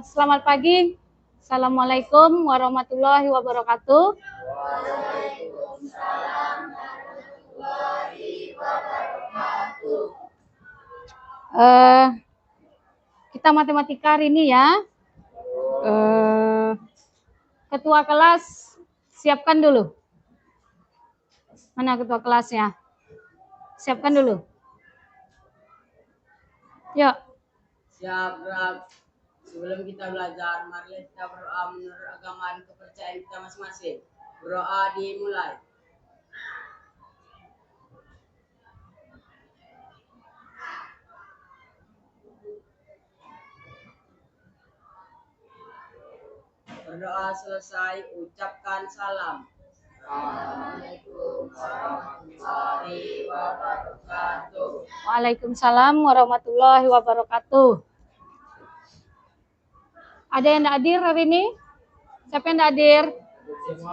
Selamat pagi. Assalamualaikum warahmatullahi wabarakatuh. Eh, kita matematika hari ini ya. Ketua kelas siapkan dulu. Mana ketua kelasnya? Siapkan dulu. Yuk. Siap, Rab. Sebelum kita belajar, mari kita berdoa menurut agama dan kepercayaan kita masing-masing. Berdoa dimulai. Berdoa selesai, ucapkan salam. Assalamualaikum warahmatullahi wabarakatuh. Waalaikumsalam warahmatullahi wabarakatuh. Ada yang hadir hari ini? Siapa yang hadir?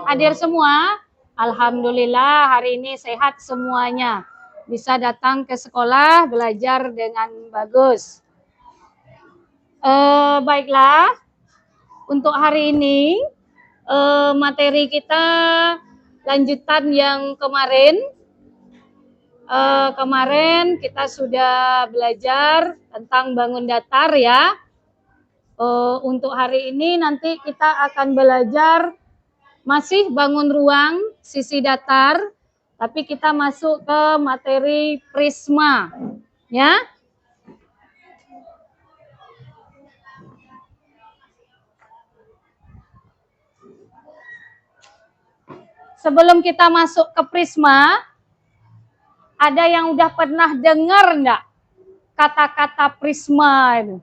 Hadir semua? Alhamdulillah hari ini sehat semuanya. Bisa datang ke sekolah belajar dengan bagus. Baiklah, untuk hari ini materi kita lanjutan yang kemarin. Kemarin kita sudah belajar tentang bangun datar ya. Untuk hari ini nanti kita akan belajar masih bangun ruang sisi datar, tapi kita masuk ke materi prisma ya. Sebelum kita masuk ke prisma, ada yang udah pernah dengar enggak kata-kata prisma itu?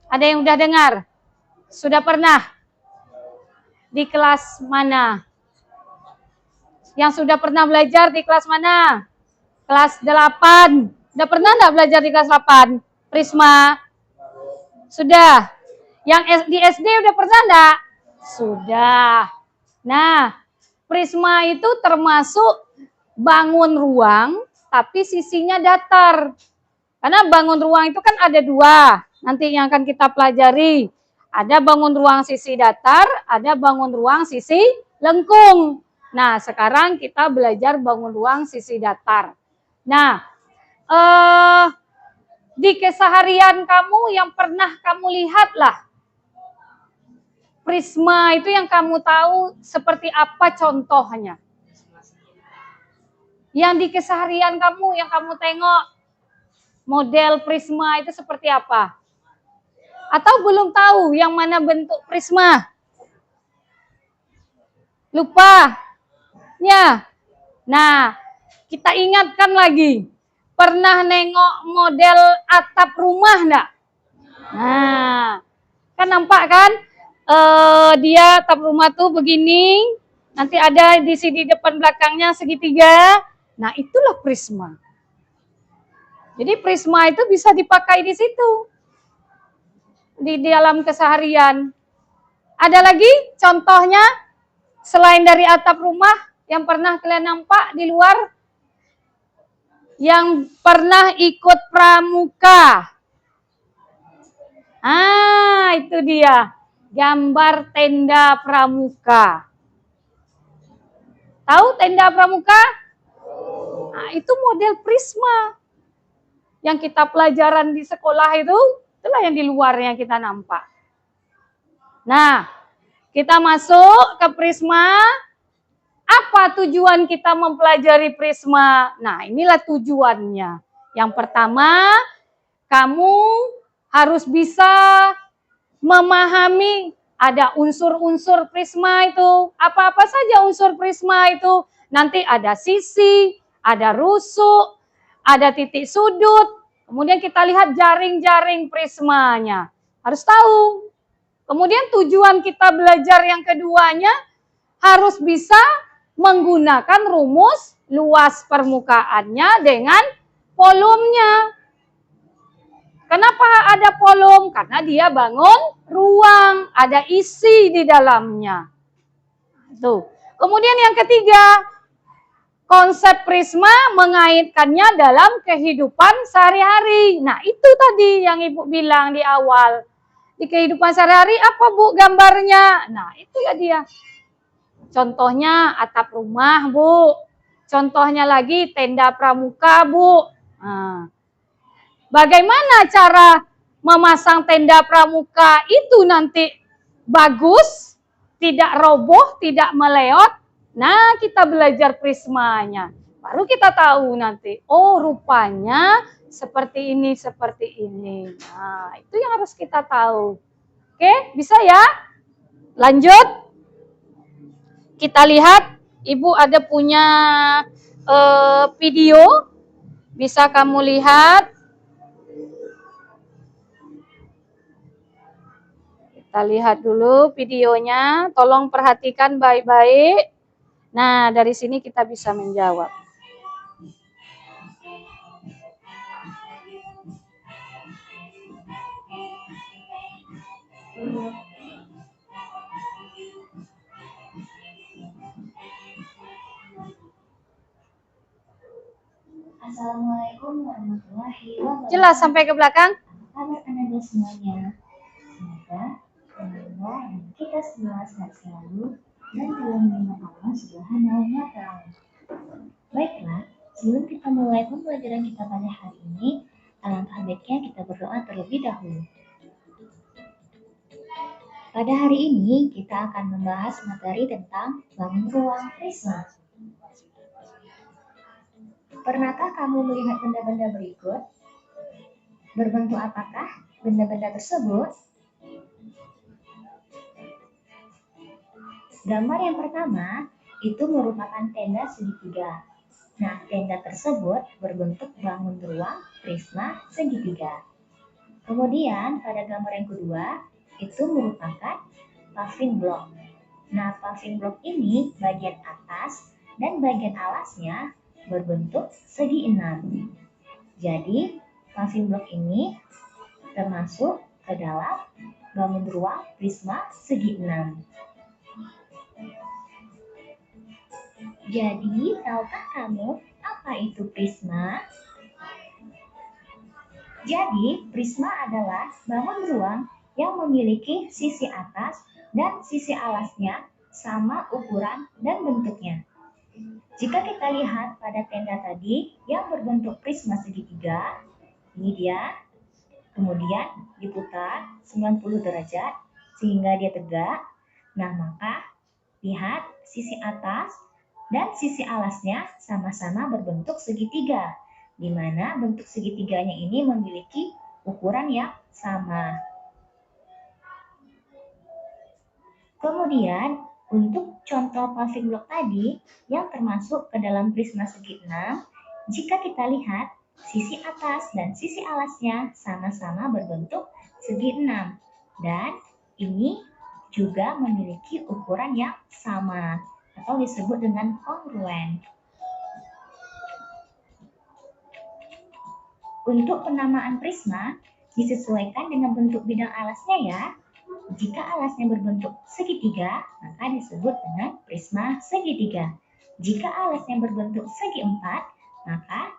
Ada yang udah dengar? Sudah pernah? Di kelas mana? Yang sudah pernah belajar di kelas mana? Kelas 8. Udah pernah enggak belajar di kelas 8? Prisma? Sudah. Yang di SD udah pernah enggak? Sudah. Nah, prisma itu termasuk bangun ruang, tapi sisinya datar. Karena bangun ruang itu kan ada dua, nanti yang akan kita pelajari. Ada bangun ruang sisi datar, ada bangun ruang sisi lengkung. Nah, sekarang kita belajar bangun ruang sisi datar. Nah, di keseharian kamu yang pernah kamu lihat lah, prisma itu yang kamu tahu seperti apa contohnya? Yang di keseharian kamu, yang kamu tengok, model prisma itu seperti apa? Atau belum tahu yang mana bentuk prisma? Lupa? Ya. Nah, kita ingatkan lagi. Pernah nengok model atap rumah enggak? Nah, kan nampak kan? Dia atap rumah tuh begini. Nanti ada di sini depan belakangnya segitiga. Nah, itulah prisma. Jadi prisma itu bisa dipakai di situ. Di dalam keseharian. Ada lagi contohnya selain dari atap rumah yang pernah kalian nampak di luar? Yang pernah ikut pramuka. Itu dia. Gambar tenda pramuka. Tahu tenda pramuka? Nah, itu model prisma. Yang kita pelajaran di sekolah itu, itulah yang di luar yang kita nampak. Nah, kita masuk ke prisma. Apa tujuan kita mempelajari prisma? Nah, inilah tujuannya. Yang pertama, kamu harus bisa memahami ada unsur-unsur prisma itu. Apa-apa saja unsur prisma itu. Nanti ada sisi, ada rusuk, ada titik sudut. Kemudian kita lihat jaring-jaring prismanya. Harus tahu. Kemudian tujuan kita belajar yang keduanya harus bisa menggunakan rumus luas permukaannya dengan volumenya. Kenapa ada volum? Karena dia bangun ruang, ada isi di dalamnya. Tuh. Kemudian yang ketiga, konsep prisma mengaitkannya dalam kehidupan sehari-hari. Nah, itu tadi yang Ibu bilang di awal. Di kehidupan sehari-hari apa Bu gambarnya? Nah, itu ya dia. Contohnya atap rumah, Bu. Contohnya lagi tenda pramuka, Bu. Nah, bagaimana cara memasang tenda pramuka itu nanti bagus, tidak roboh, tidak meleot? Nah, kita belajar prismanya. Baru kita tahu nanti, oh rupanya seperti ini, seperti ini. Nah, itu yang harus kita tahu. Oke, bisa ya? Lanjut. Kita lihat, Ibu ada punya video, bisa kamu lihat. Kita lihat dulu videonya, tolong perhatikan baik-baik. Nah, dari sini kita bisa menjawab. Assalamualaikum warahmatullahi wabarakatuh. Jelas sampai ke belakang? Apa kabar Anda semuanya? Semoga Anda dan kita semua sehat selalu dan dalam lindungan Allah Subhanahu wa Ta'ala. Baiklah, sebelum kita mulai pembelajaran kita pada hari ini, alangkah baiknya kita berdoa terlebih dahulu. Pada hari ini kita akan membahas materi tentang bangun ruang prisma. Pernahkah kamu melihat benda-benda berikut? Berbentuk apakah benda-benda tersebut? Gambar yang pertama itu merupakan tenda segitiga. Nah, tenda tersebut berbentuk bangun ruang prisma segitiga. Kemudian pada gambar yang kedua itu merupakan paving block. Nah, paving block ini bagian atas dan bagian alasnya berbentuk segi 6. Jadi, paving block ini termasuk ke dalam bangun ruang prisma segi 6. Jadi, tahukah kamu apa itu prisma? Jadi, prisma adalah bangun ruang yang memiliki sisi atas dan sisi alasnya sama ukuran dan bentuknya. Jika kita lihat pada tenda tadi yang berbentuk prisma segitiga, ini dia, kemudian diputar 90 derajat sehingga dia tegak. Nah, maka lihat sisi atas dan sisi alasnya sama-sama berbentuk segitiga, di mana bentuk segitiganya ini memiliki ukuran yang sama. Kemudian, untuk contoh paving block tadi yang termasuk ke dalam prisma segi 6, jika kita lihat sisi atas dan sisi alasnya sama-sama berbentuk segi 6 dan ini juga memiliki ukuran yang sama atau disebut dengan kongruen. Untuk penamaan prisma disesuaikan dengan bentuk bidang alasnya ya. Jika alasnya berbentuk segitiga, maka disebut dengan prisma segitiga. Jika alasnya berbentuk segi 4, maka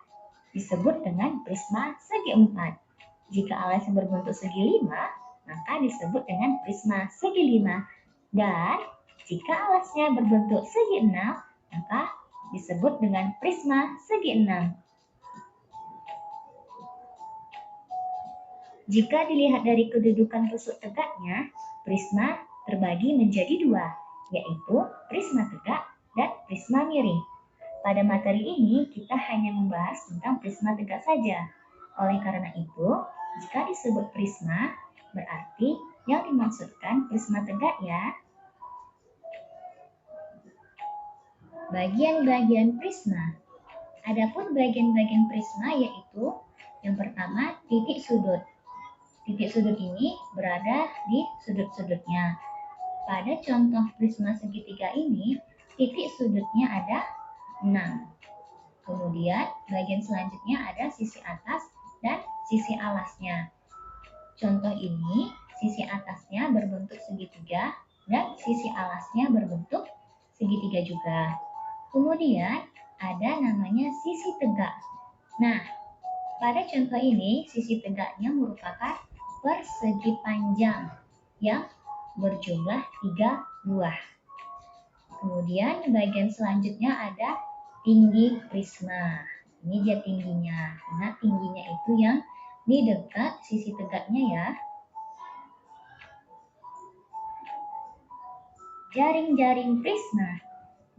disebut dengan prisma segi 4. Jika alasnya berbentuk segi 5, maka disebut dengan prisma segi 5. Dan jika alasnya berbentuk segi 6, maka disebut dengan prisma segi 6. Jika dilihat dari kedudukan tusuk tegaknya, prisma terbagi menjadi dua, yaitu prisma tegak dan prisma miring. Pada materi ini, kita hanya membahas tentang prisma tegak saja. Oleh karena itu, jika disebut prisma, berarti yang dimaksudkan prisma tegak ya. Bagian-bagian prisma. Adapun bagian-bagian prisma yaitu yang pertama titik sudut. Titik sudut ini berada di sudut-sudutnya. Pada contoh prisma segitiga ini, titik sudutnya ada 6. Kemudian bagian selanjutnya ada sisi atas dan sisi alasnya. Contoh ini, sisi atasnya berbentuk segitiga dan sisi alasnya berbentuk segitiga juga. Kemudian ada namanya sisi tegak. Nah, pada contoh ini sisi tegaknya merupakan persegi panjang yang berjumlah 3 buah. Kemudian bagian selanjutnya ada tinggi prisma. Ini dia tingginya. Nah, tingginya itu yang di dekat sisi tegaknya ya. Jaring-jaring prisma.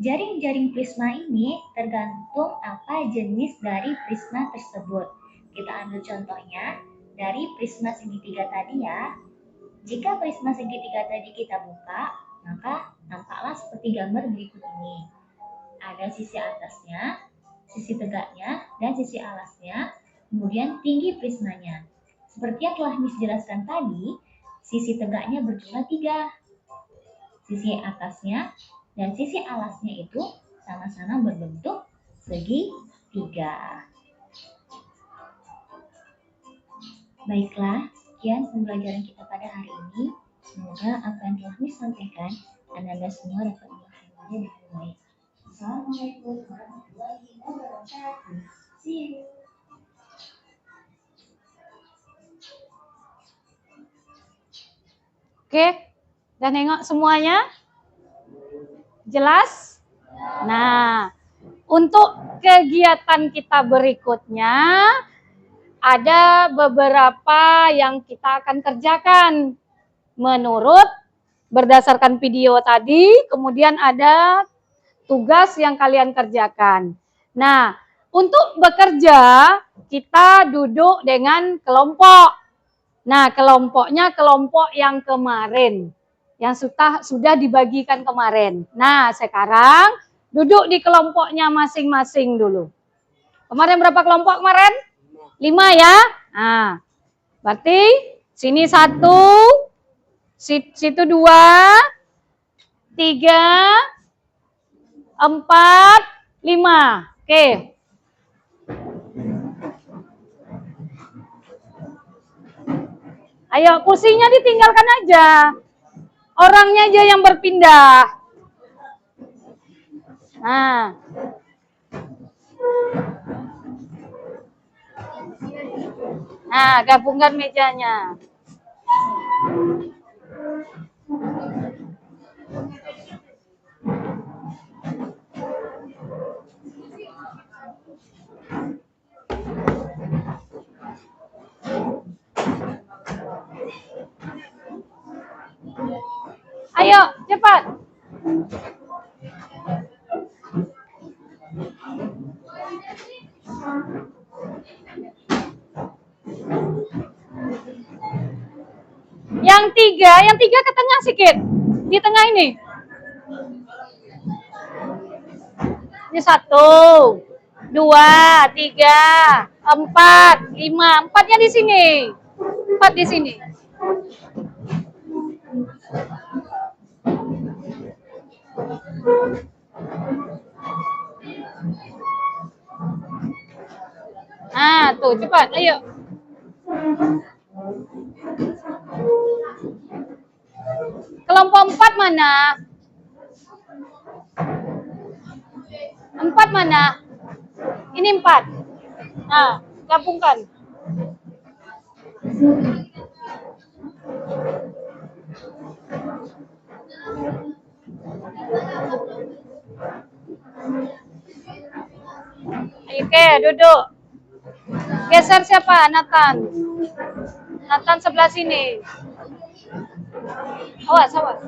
Jaring-jaring prisma ini tergantung apa jenis dari prisma tersebut. Kita ambil contohnya dari prisma segitiga tadi ya. Jika prisma segitiga tadi kita buka, maka tampaklah seperti gambar berikut ini. Ada sisi atasnya, sisi tegaknya, dan sisi alasnya, kemudian tinggi prismanya. Seperti yang telah Miss jelaskan tadi, sisi tegaknya berjumlah 3. Sisi atasnya dan sisi alasnya itu sama-sama berbentuk segitiga. Baiklah, sekian pembelajaran kita pada hari ini. Semoga apa yang telah Miss sampaikan, Anda semua dapat memahaminya dengan baik. Assalamualaikum warahmatullahi wabarakatuh. See you. Oke, dan nengok semuanya? Jelas? Nah, untuk kegiatan kita berikutnya, ada beberapa yang kita akan kerjakan menurut berdasarkan video tadi, kemudian ada tugas yang kalian kerjakan. Nah, untuk bekerja kita duduk dengan kelompok. Nah, kelompoknya kelompok yang kemarin, yang sudah dibagikan kemarin. Nah, sekarang duduk di kelompoknya masing-masing dulu. Kemarin berapa kelompok kemarin? 5 ya. Nah, berarti sini 1, situ 2, 3, 4, 5. Oke. Ayo, kursinya ditinggalkan aja. Orangnya aja yang berpindah. Nah. Nah, gabungkan mejanya. Ayo, cepat. Yang tiga ke tengah sedikit. Di tengah ini. Ini 1, 2, 3, 4, 5. 4-nya di sini. 4 di sini. Nah, tuh cepat, ayo. Kelompok 4 mana? 4 mana? Ini 4. Nah, gabungkan. Ayo, oke, duduk. Geser siapa? Nathan. Nathan sebelah sini. Awas, awas.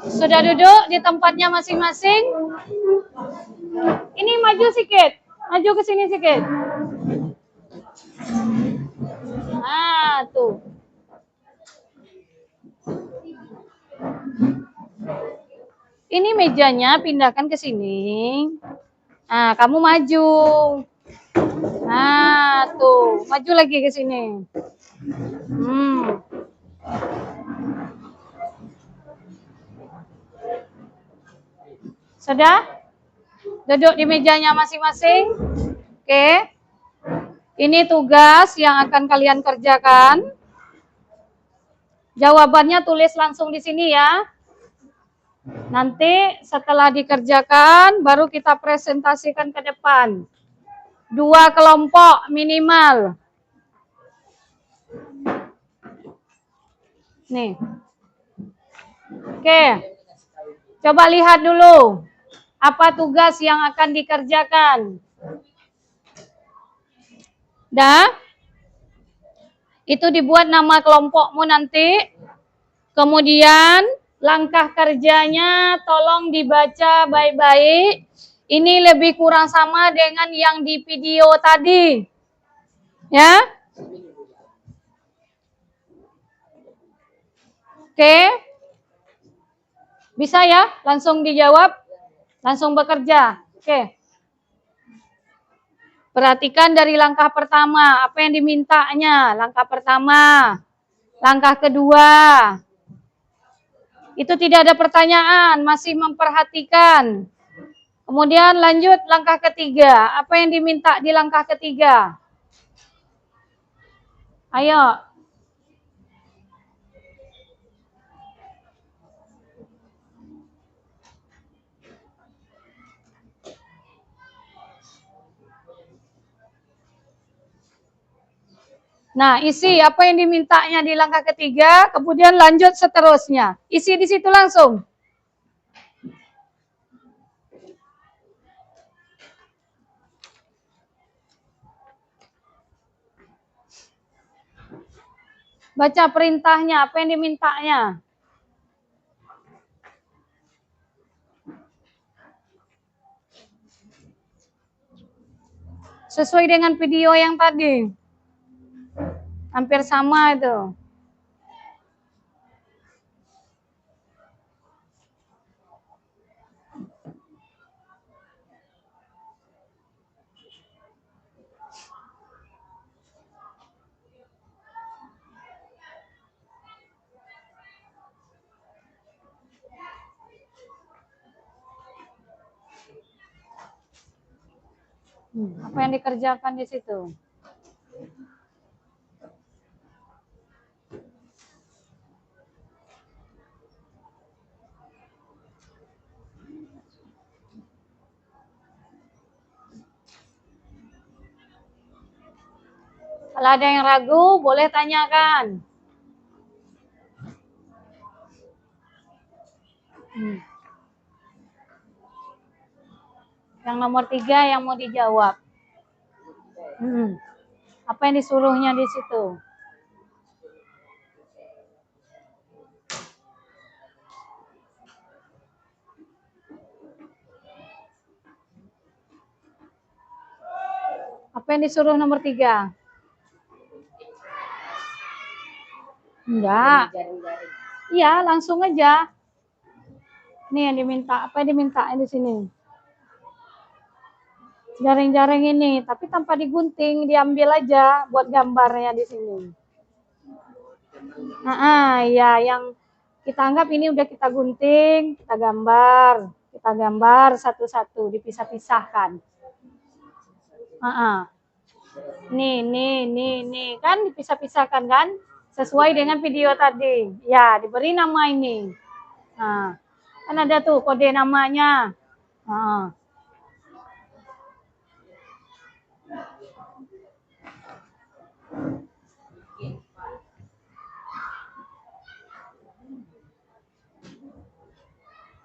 Sudah duduk di tempatnya masing-masing? Ini maju sedikit. Maju ke sini sedikit. Nah, tuh. Ini mejanya pindahkan ke sini. Nah, kamu maju. Nah, tuh. Maju lagi ke sini. Sudah? Duduk di mejanya masing-masing. Oke. Ini tugas yang akan kalian kerjakan. Jawabannya tulis langsung di sini ya. Nanti setelah dikerjakan, baru kita presentasikan ke depan. 2 kelompok minimal. Nih. Oke. Coba lihat dulu. Apa tugas yang akan dikerjakan? Dah? Itu dibuat nama kelompokmu nanti. Kemudian langkah kerjanya tolong dibaca baik-baik. Ini lebih kurang sama dengan yang di video tadi. Ya? Oke. Bisa ya? Langsung dijawab? Langsung bekerja. Oke. Perhatikan dari langkah pertama, apa yang dimintanya. Langkah pertama, langkah kedua. Itu tidak ada pertanyaan, masih memperhatikan. Kemudian lanjut langkah ketiga, apa yang diminta di langkah ketiga? Ayo. Nah, isi apa yang dimintanya di langkah ketiga, kemudian lanjut seterusnya. Isi di situ langsung. Baca perintahnya, apa yang dimintanya. Sesuai dengan video yang tadi. Hampir sama itu. Apa yang dikerjakan di situ? Kalau ada yang ragu, boleh tanyakan. Yang nomor 3 yang mau dijawab. Apa yang disuruhnya di situ? Apa yang disuruh nomor 3? Enggak. Iya, langsung aja. Ini yang diminta. Apa yang diminta di sini? Jaring-jaring ini, tapi tanpa digunting, diambil aja buat gambarnya di sini. Ya, yang kita anggap ini udah kita gunting, kita gambar satu-satu, dipisah-pisahkan. Nih, kan dipisah-pisahkan kan? Sesuai dengan video tadi. Ya, diberi nama ini. Kan ada tuh kode namanya.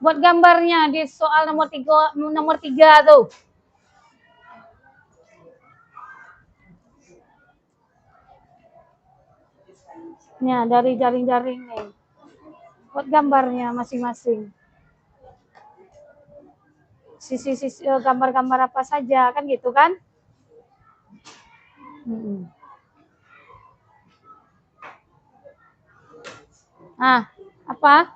Buat gambarnya di soal nomor 3 tuh. Nih, dari jaring-jaring nih. Buat gambarnya masing-masing. Sisi-sisi gambar-gambar apa saja, kan gitu kan? Apa?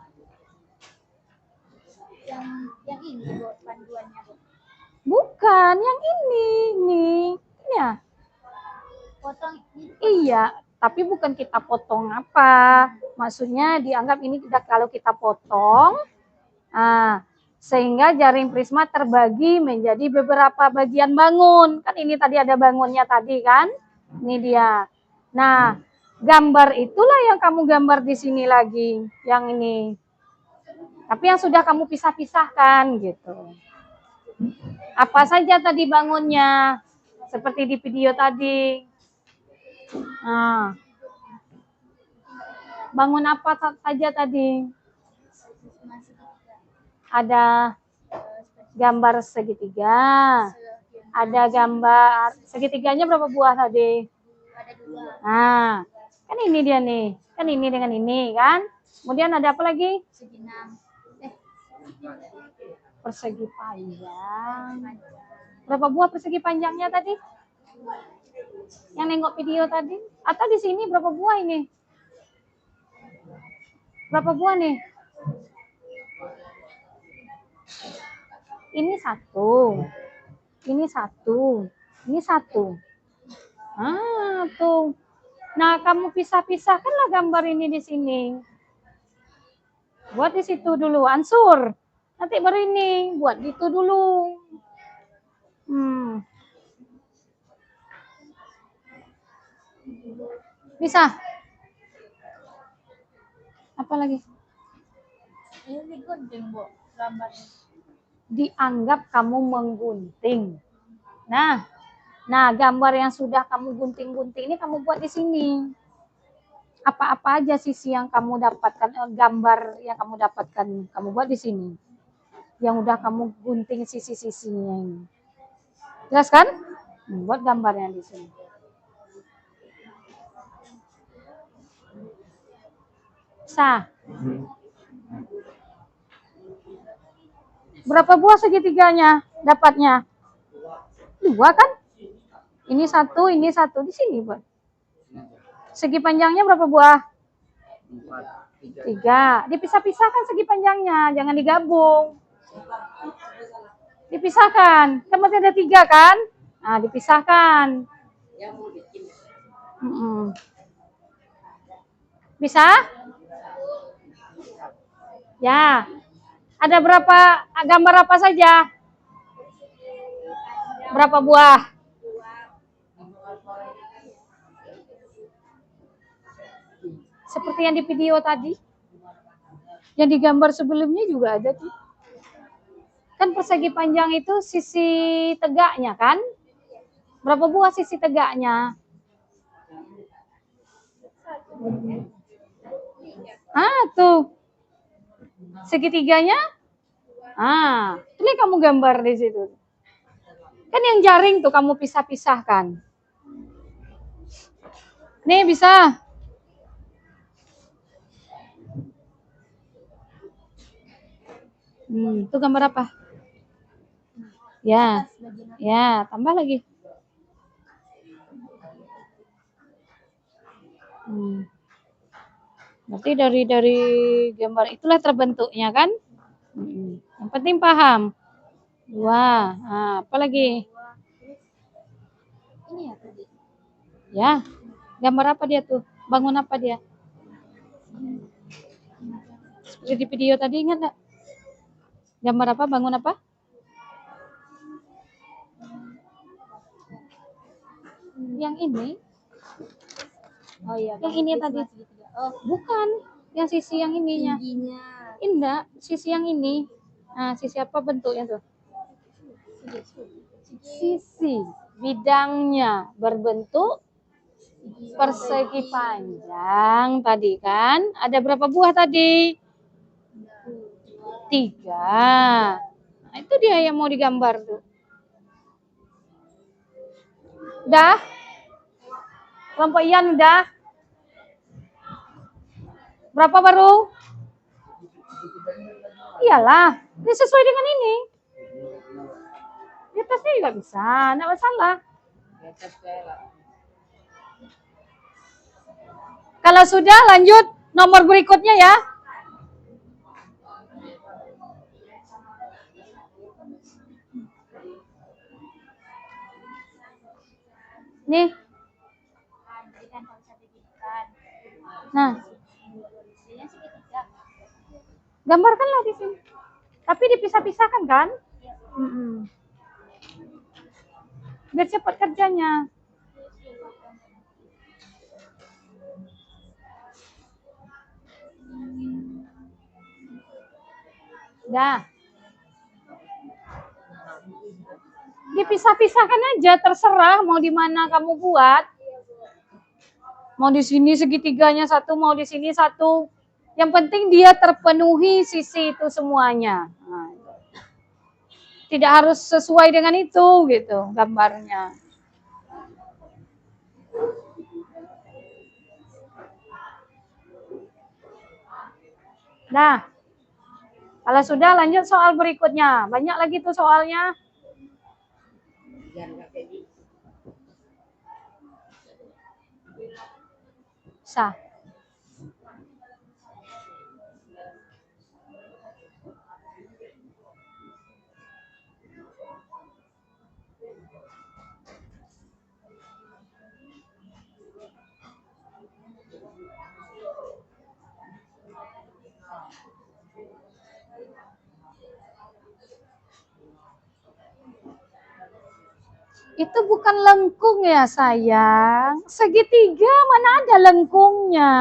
Yang ini buat panduannya, Bu. Bukan, yang ini. Nih. Ini ya. Potong ini. Iya, tapi bukan kita potong apa. Maksudnya dianggap ini kalau kita potong, Sehingga jaring prisma terbagi menjadi beberapa bagian bangun. Kan ini tadi ada bangunnya tadi kan? Ini dia. Nah, gambar itulah yang kamu gambar di sini lagi, yang ini. Tapi yang sudah kamu pisah-pisahkan gitu. Apa saja tadi bangunnya? Seperti di video tadi. Nah, bangun apa saja tadi? Ada gambar segitiga. Ada gambar segitiganya berapa buah tadi? Ada 2. Nah, kan ini dia nih. Kan ini dengan ini kan. Kemudian ada apa lagi? Segi 6. Persegi panjang. Berapa buah persegi panjangnya tadi? Yang nengok video tadi? Atau di sini berapa buah ini? Berapa buah nih? Ini 1. Ini 1. Ini 1. Ah, tuh. Nah, kamu pisah-pisahkanlah gambar ini di sini. Buat di situ dulu, ansur. Nanti baru ini, buat gitu dulu. Bisa? Apa lagi? Ini digunting, Bu, gambarnya. Dianggap kamu menggunting. Nah, gambar yang sudah kamu gunting-gunting ini kamu buat di sini. Apa-apa aja sisi yang kamu dapatkan, gambar yang kamu dapatkan, kamu buat di sini. Yang udah kamu gunting sisi-sisinya ini. Jelas kan? Buat gambarnya di sini. Bisa. Berapa buah segitiganya dapatnya? 2 kan? Ini 1, ini 1 di sini, buat. Segi panjangnya berapa buah? 3. Dipisah-pisahkan segi panjangnya, jangan digabung. Dipisahkan. Kan masih ada 3 kan? Nah, dipisahkan. Bisa? Ya. Ada berapa gambar apa saja? Berapa buah? Seperti yang di video tadi. Yang digambar sebelumnya juga ada tuh. Kan persegi panjang itu sisi tegaknya kan? Berapa buah sisi tegaknya? Tuh. Segitiganya? Ini kamu gambar di situ. Kan yang jaring tuh kamu pisah-pisahkan. Nih bisa. Itu gambar apa? Ya. Ya, tambah lagi. Berarti dari gambar itulah terbentuknya kan? Yang penting paham. 2. Apa lagi? Ini ya tadi. Ya. Gambar apa dia tuh? Bangun apa dia? Seperti di video tadi, ingat enggak? Gambar apa? Bangun apa? Yang ini? Oh iya, yang ini tadi. Oh, Bukan. Yang sisi yang ininya. tingginya. Enggak, sisi yang ini. Nah, sisi apa bentuknya tuh? Sisi bidangnya berbentuk persegi panjang tadi kan? Ada berapa buah tadi? 3. Nah, itu dia yang mau digambar tuh. Udah? Kelompok Ian udah? Berapa baru? Iyalah, ini sesuai dengan ini. Di atasnya juga bisa, enggak masalah. Kalau sudah lanjut nomor berikutnya ya. Nih. Nah. Gambarkanlah di sini. Tapi dipisah-pisahkan kan? Biar cepat kerjanya. Dah. Dipisah-pisahkan aja, terserah mau di mana kamu buat. Mau di sini segitiganya satu, mau di sini satu. Yang penting dia terpenuhi sisi itu semuanya. Nah, tidak harus sesuai dengan itu gitu gambarnya. Nah, kalau sudah lanjut soal berikutnya. Banyak lagi tuh soalnya. Sah. Itu bukan lengkung ya sayang. Segitiga mana ada lengkungnya.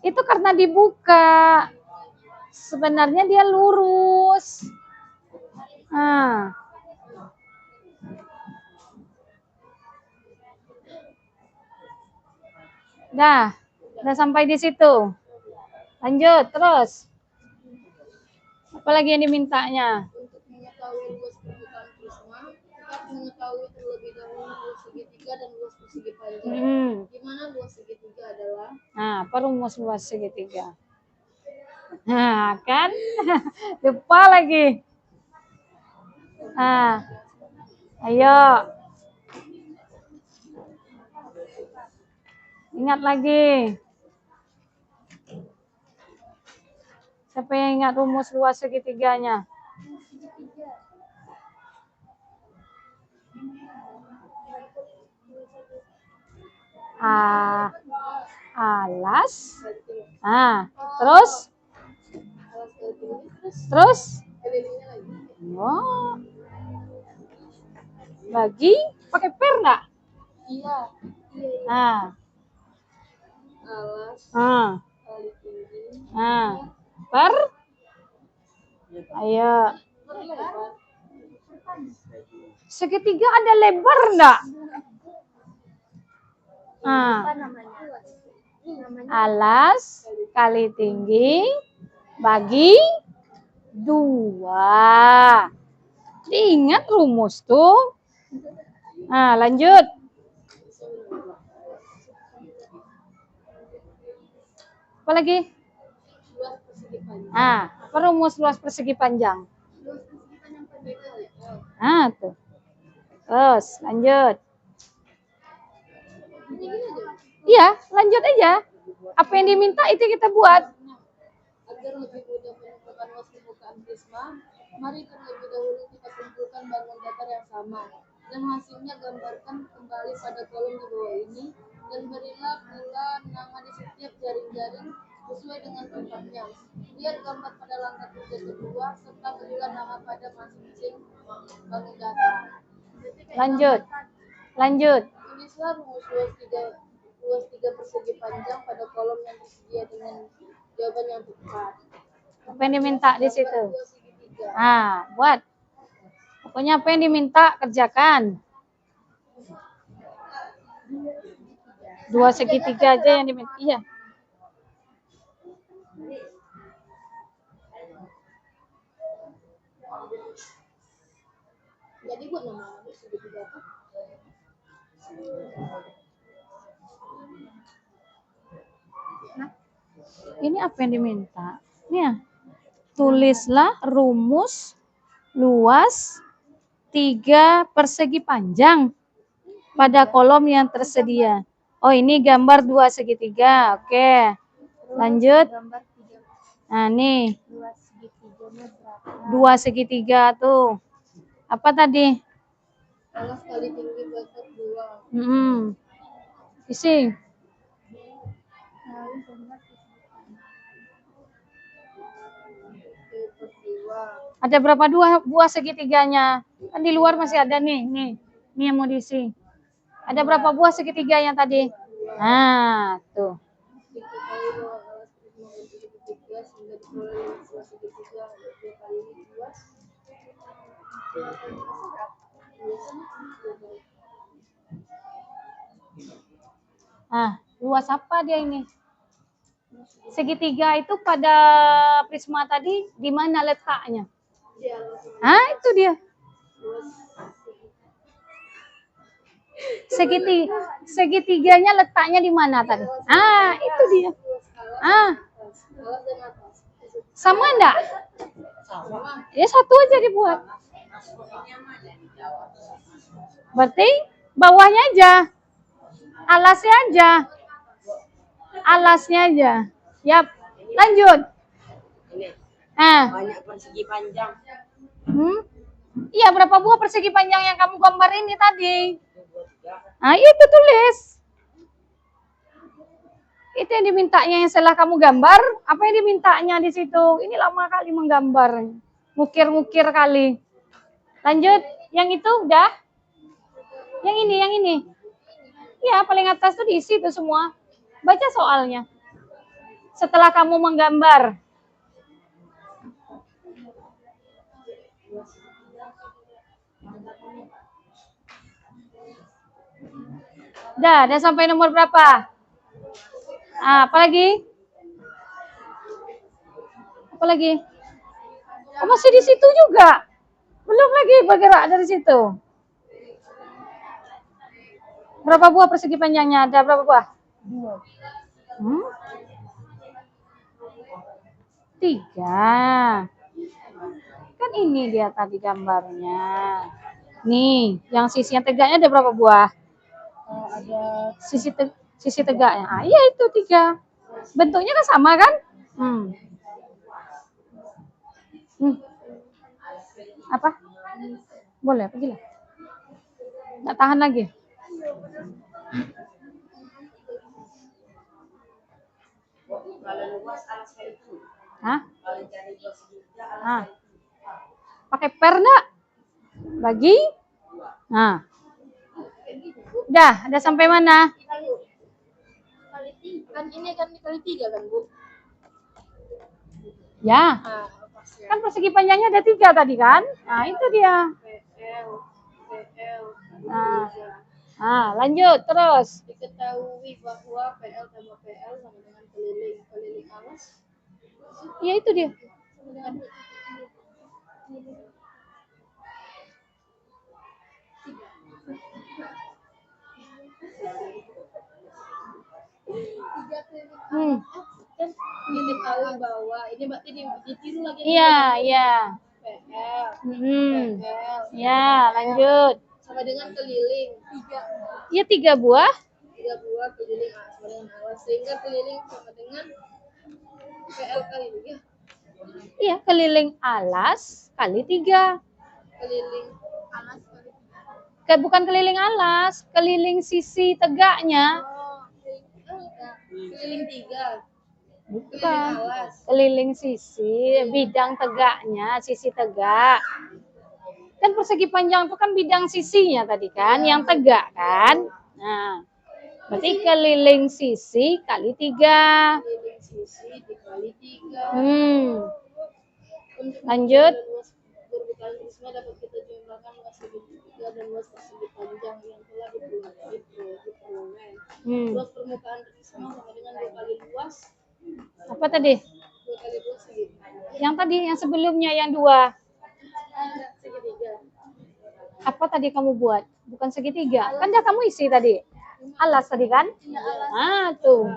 Itu karena dibuka. Sebenarnya dia lurus. Nah. Udah sampai di situ. Lanjut terus. Apalagi yang dimintanya? Untuk mengetahui luas permukaan prisma, kita harus mengetahui terlebih dahulu luas segitiga dan luas persegi panjang. Di mana luas segitiga adalah? Nah, perumus luas segitiga. Nah, kan? Lupa lagi. Nah, ayo. Ingat lagi. Siapa yang ingat rumus luas segitiganya? Alas. Terus? Oh. Bagi pakai per enggak? Iya. Alas. Kali tinggi. Per? Ayo. Segitiga ada lebar enggak? Apa namanya? Alas kali tinggi bagi 2. Diingat rumus tuh. Nah, lanjut. Apa lagi? Luas persegi panjang. Perumus luas persegi panjang. Luas persegi panjang pendek kali L. Tuh. Terus lanjut. Iya, lanjut aja. Apa yang diminta itu kita buat. Agar lebih mudah menentukan luas permukaan prisma, mari terlebih dahulu kita kumpulkan bangun datar yang sama. Dan hasilnya gambarkan kembali pada kolom di bawah ini dan berilah pula nama di setiap jaring-jaring sesuai dengan tempatnya. Lihat gambar pada langkah kerja kedua serta berilah nama pada masing-masing bangun datar. Lanjut. Tulislah rumus luas 3 persegi panjang pada kolom yang tersedia dengan jawaban yang tepat. Apa yang diminta di situ? Buat. Pokoknya apa yang diminta kerjakan. 2 segitiga aja yang diminta. Iya. Jadi buat nama segitiga apa? Ini apa yang diminta? Nih ya. Tulislah rumus luas 3 persegi panjang pada kolom yang tersedia. Oh, ini gambar 2 segitiga. Oke. Lanjut. Nah, nih. 2 segitiga tuh. Apa tadi? Alas kali tinggi besar 2. Isi. Ada berapa buah segitiganya? Kan di luar masih ada nih. Nih yang mau diisi. Ada berapa buah segitiganya tadi? Nah, tuh. Diketahui bahwa alas prisma berbentuk segitiga sehingga diperoleh sebuah segitiga ada 2 kali luas. Luas apa dia ini? Segitiga itu pada prisma tadi di mana letaknya? Itu dia. Segitiganya letaknya di mana tadi? Itu dia. Alas dan atas. Sama enggak? Ya satu aja dibuat. Berarti bawahnya aja. Alasnya aja. Alasnya aja. Yap. Lanjut. Ini Nah, banyak persegi panjang. iya berapa buah persegi panjang yang kamu gambar ini tadi? Itu tulis. Itu yang dimintanya yang setelah kamu gambar, apa yang dimintanya di situ? Ini lama kali menggambar. Mukir-mukir kali. Lanjut, yang itu udah? Yang ini. Ya, paling atas tuh diisi tuh semua. Baca soalnya. Setelah kamu menggambar. Udah sampai nomor berapa? Apa lagi? Oh, masih di situ juga. Belum lagi bergerak dari situ. Berapa buah persegi panjangnya? Ada berapa buah? 3. Kan ini dia tadi gambarnya. Nih, yang sisi yang tegaknya ada berapa buah? Ada Sisi tegaknya. Iya itu 3. Bentuknya kan sama kan? Apa? Boleh, pergilah. Nggak tahan lagi. Kalau luas alas itu. Kalau cari buah segitiga alas itu. Pakai per enggak? Bagi? Udah sampai mana? kan ini kan dikali 3 kan, Bu? Ya. Kan persegi panjangnya ada 3 tadi kan? Itu dia. Lanjut terus. Diketahui bahwa PL tambah PL sama dengan keliling alas. Ya itu dia. Diketahui bahwa ini berarti ditiru lagi. Iya. PL. Ya, lanjut. Sama dengan keliling 3. Iya 3 buah. 3 buah keliling sama dengan alas sehingga keliling sama dengan PL kali 3. Iya, keliling alas kali 3. Keliling alas kali 3. Bukan keliling alas, keliling sisi tegaknya. Keliling 3. Bukan. Keliling sisi, bidang tegaknya, sisi tegak. Kan persegi panjang itu kan bidang sisinya tadi kan, yang tegak kan. Nah, berarti keliling sisi kali 3. Keliling sisi dikali 3. Lanjut. Berbukaan prisma dapat kita jumlahkan luas segitiga dan luas persegi panjang yang telah diperoleh. Luas permukaan prisma sama dengan 2 kali luas. Apa tadi? 2 kali luas segitiga. Yang tadi, yang sebelumnya yang 2. Segitiga. Apa tadi kamu buat? Bukan segitiga. Kan dah kamu isi tadi. Alas tadi kan? Iya, alas. Tuh.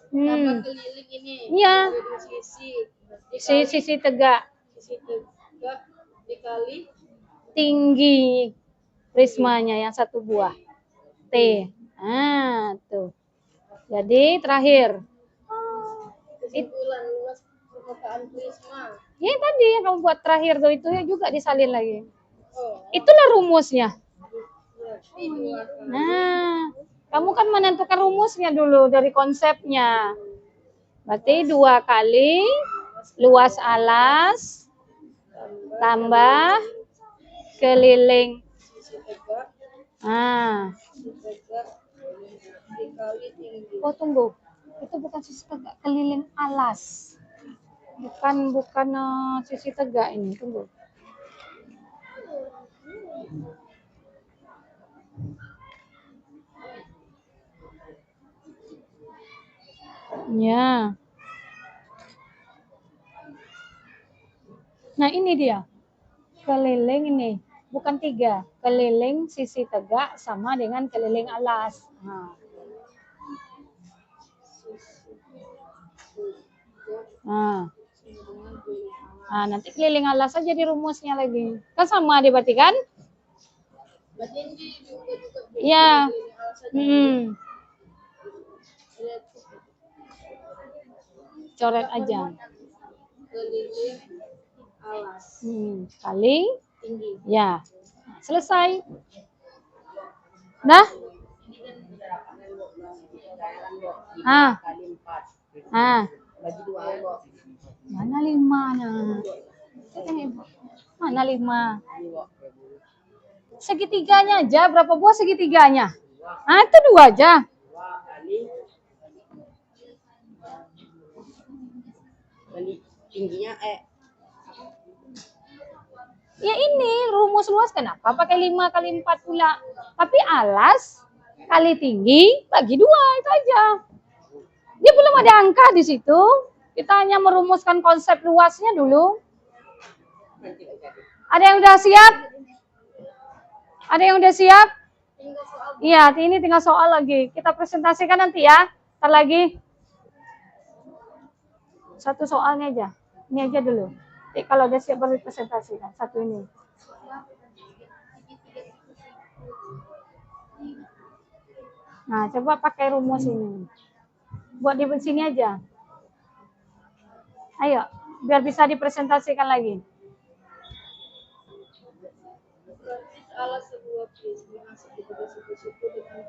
Tambah keliling ini. Iya. Sisi tegak. Sisi tegak dikali Tinggi prismanya yang 1 buah. T. Tuh. Jadi terakhir. kesimpulan luas permukaan prisma. Ya tadi yang kamu buat terakhir tuh itu juga disalin lagi. Itulah rumusnya. Nah, kamu kan menentukan rumusnya dulu dari konsepnya. Berarti 2 kali luas alas tambah keliling. sisi tegak Ah, dikali tinggi. oh tunggu, itu bukan sisi tegak, keliling alas. Bukan sisi tegak ini, tunggu. Ya. Nah ini dia, keliling ini, bukan 3. Keliling sisi tegak sama dengan keliling alas. Nah. Nah. Nah, nanti keliling alas aja di rumusnya lagi. Kan sama dia berarti kan? Berarti ini diubah juga Iya. keliling alas saja. Coret aja. Keliling alas Kali. tinggi. Ya. Selesai. Dah? Ah. Kali 4. Ah. Bagi 2, Mbok. Mana 5-nya? Mana 5? Segitiganya aja. Berapa buah segitiganya? Ah, itu 2 aja. 2 kali tingginya Ya ini rumus luas kenapa pakai 5 kali 4 pula? Tapi alas kali tinggi bagi 2 itu aja. Dia belum ada angka di situ. Kita hanya merumuskan konsep luasnya dulu. Ada yang udah siap? Ada yang udah siap? Iya, ini tinggal soal lagi. Kita presentasikan nanti ya. Ntar lagi. Satu soalnya aja. Ini aja dulu. Jadi kalau udah siap baru presentasikan. Satu ini. Nah, coba pakai rumus ini. Buat di sini aja. Ayo, biar bisa dipresentasikan lagi. Vertis alas sebuah prisma segitiga siku-siku dengan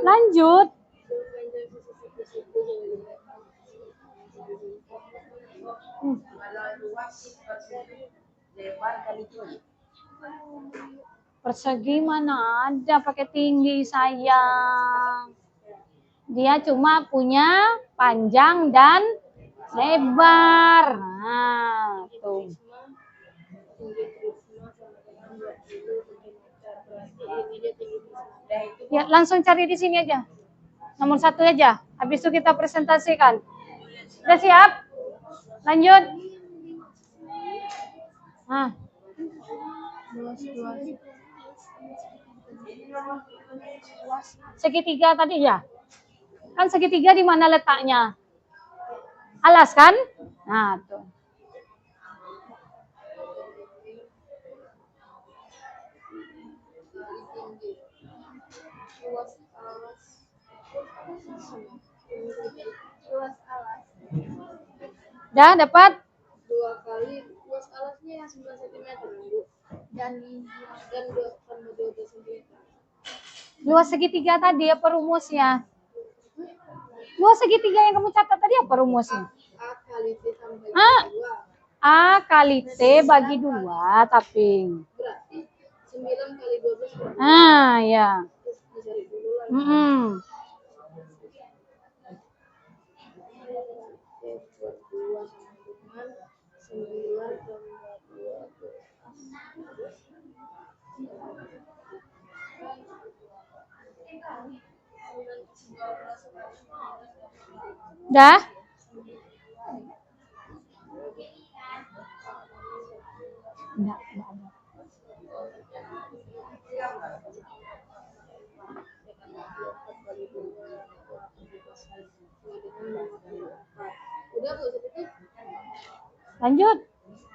Lanjut. panjang sisi siku-siku kalau luas lebar kali tinggi. Persegi mana ada pakai tinggi sayang. Dia cuma punya panjang dan lebar. Nah, tuh. tinggi prisma sama dengan 20 cm. Berarti ini dia tinggi prisma. Ya, langsung cari di sini aja. Nomor 1 aja. Habis itu kita presentasikan. Udah siap? Lanjut. Nah. Segitiga tadi ya? Kan segitiga di mana letaknya? Alas kan? Nah, tuh. Luas alas Udah dapat? 2 kali luas alasnya yang 9 cm, Bu. Dan 12 cm. Luas segitiga tadi apa rumusnya? Luas segitiga yang kamu catat tadi apa rumusnya? A kali T tambah 2. A kali T bagi 2, tapi. Berarti 9 kali 12 berapa? Ah, ya. Terus dicari dulu lagi. Buat 2 sama dengan 9 tambah 12. Dah? Enggak ada. Udah, Bu, seperti Lanjut.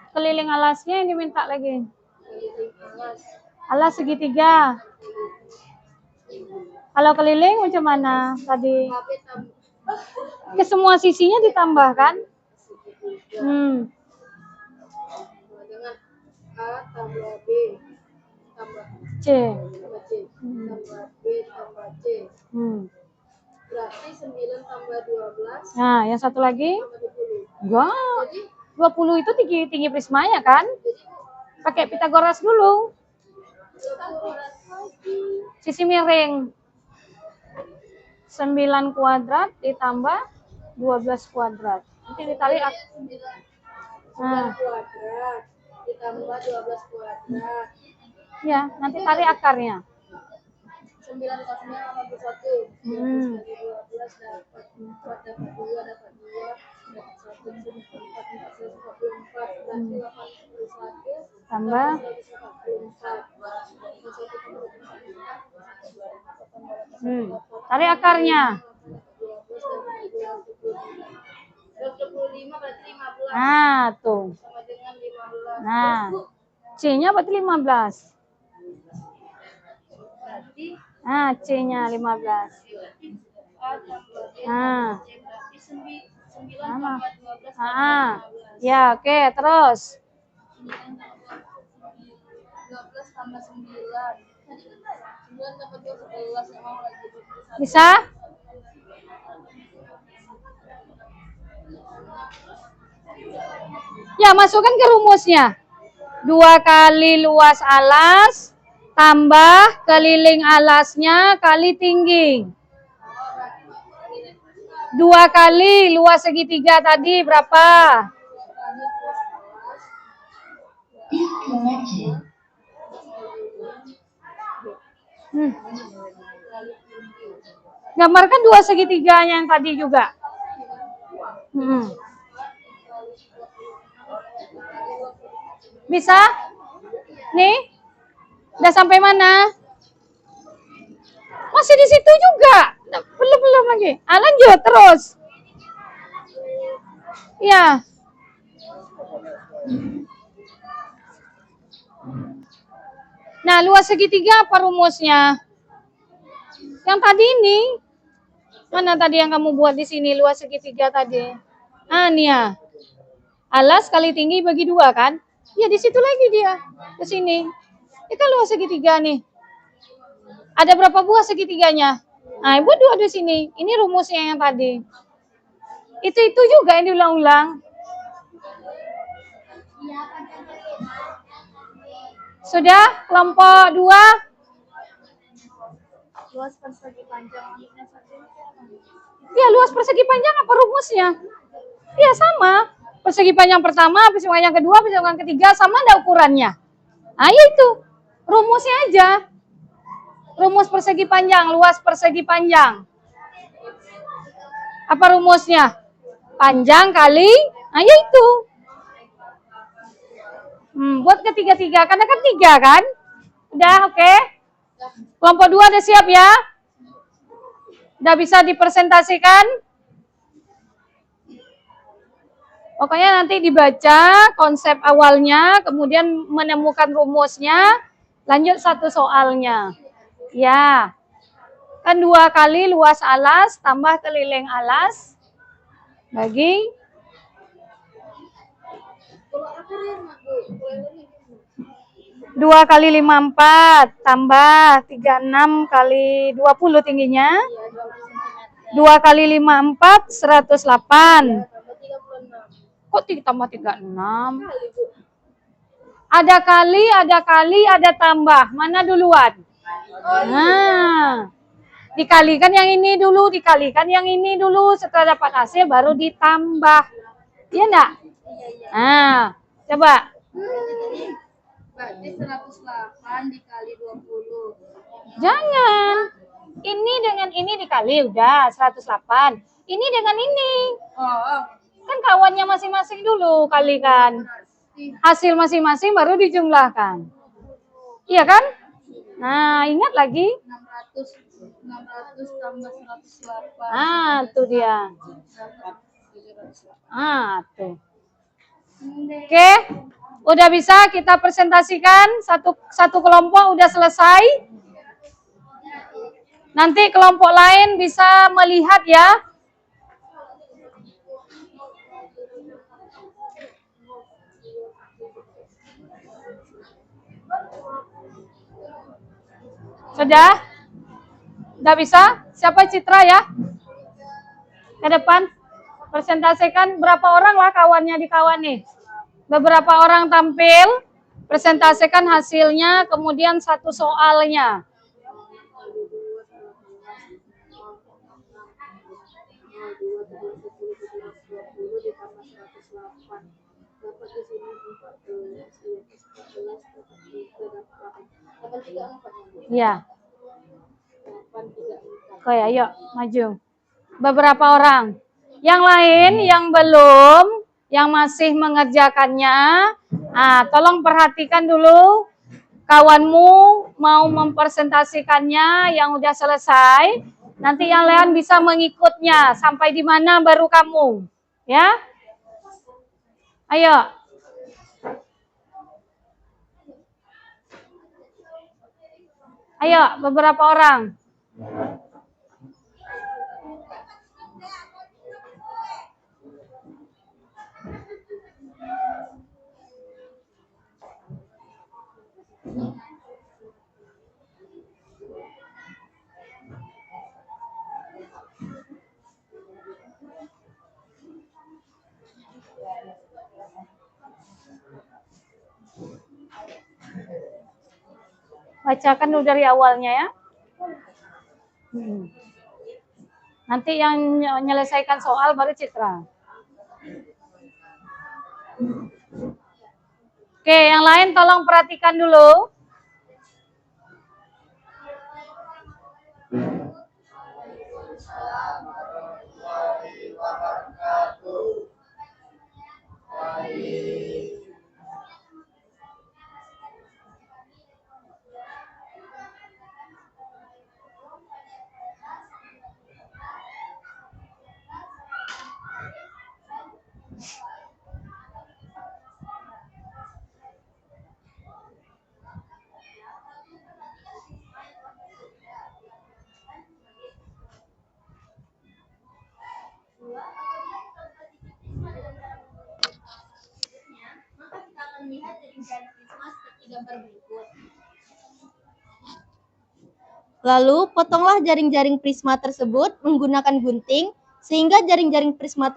Keliling alasnya yang diminta lagi. keliling alas. Alas segitiga. Kalau keliling macam mana tadi? AB tambah Ke semua sisinya ditambahkan. dengan A tambah B tambah C. tambah C, tambah B tambah C. Berarti 9 tambah 12 Nah, yang satu lagi? tambah 20. Wah, Jadi 20 itu tinggi prismanya kan? Pakai Pitagoras dulu. 20 lagi. Sisi miring. 9 kuadrat ditambah 12 kuadrat. Nanti ditarik. 9 kuadrat ditambah 12 kuadrat. Ya, nanti tarik akarnya. 9 kosnya 81. 12 dari 12 dapat 4, dapat 2, dapat 2, dapat 1, 4, 144. Berarti 81 Tambah 144. tarik akarnya. 25 berarti 15. Nah, tuh. Sama dengan 15. Nah, C-nya berarti 15. Berarti Nah, C-nya 15. A tambah B Nah. tambah C berarti 9 Sama. tambah 12 tambah Ah, 15. ya oke, terus. 12 tambah 9. 9 tambah 2 11 emang lagi 21. Bisa? Ya, masukkan ke rumusnya. 2 kali luas alas tambah keliling alasnya kali tinggi. 2 kali luas segitiga tadi berapa? Gambarkan 2 segitiganya yang tadi juga. Bisa? Nih? Udah sampai mana? Masih di situ juga. Belum lagi. Lanjut terus. Ya. Nah, luas segitiga apa rumusnya? Yang tadi ini. Mana tadi yang kamu buat di sini luas segitiga tadi? Nih ya. Alas kali tinggi bagi 2 kan? Ya di situ lagi dia. Ke sini. Ini kan luas segitiga nih. Ada berapa buah segitiganya? Nah, buat 2 di sini. Ini rumusnya yang tadi. Itu juga yang diulang-ulang. Sudah? Kelompok 2? Luas persegi panjang Ya, luas persegi panjang apa rumusnya? Ya, sama. Persegi panjang pertama, persegi panjang kedua, persegi panjang ketiga, sama ada ukurannya. Nah, ya itu. Rumusnya aja. Rumus persegi panjang, luas persegi panjang. Apa rumusnya? Panjang kali, nah ya itu. Buat ketiga-tiga, karena kan 3 kan? Udah, oke? Kelompok 2 udah siap ya? Udah bisa dipresentasikan? Pokoknya nanti dibaca konsep awalnya, kemudian menemukan rumusnya, lanjut satu soalnya. Ya, kan 2 kali luas alas tambah keliling alas bagi 2 kali 54 tambah 36 kali 20 tingginya. 2 kali 54 108. Kok tambah 36? Ada kali, ada tambah. Mana duluan? Nah, dikalikan yang ini dulu, dikalikan yang ini dulu. Setelah dapat hasil baru ditambah. Iya enggak? Nah, coba. berarti 108 dikali 20. Jangan. Ini dengan ini dikali udah 108. Ini dengan ini. Kan kawannya masing-masing dulu kalikan. Hasil masing-masing baru dijumlahkan. Iya kan? Nah, ingat lagi. 600 tambah 108. Ah, tuh dia. Tuh. Oke. Udah bisa kita presentasikan satu kelompok udah selesai. Nanti kelompok lain bisa melihat ya. Sudah? Udah bisa? Siapa Citra ya? Ke depan. Presentasikan berapa orang lah kawannya di kawan nih. Beberapa orang tampil. Presentasikan hasilnya, kemudian satu soalnya. Ya. Oke, ayo maju. Beberapa orang. Yang lain yang belum, yang masih mengerjakannya, tolong perhatikan dulu. Kawanmu mau mempresentasikannya yang udah selesai. Nanti yang lain bisa mengikutnya. Sampai di mana baru kamu. Ya. Ayo. Ayo, beberapa orang. Bacakan dulu dari awalnya ya. Nanti yang menyelesaikan soal baru Citra. Oke, yang lain tolong perhatikan dulu. Lalu, potonglah jaring-jaring prisma tersebut menggunakan gunting, sehingga jaring-jaring prisma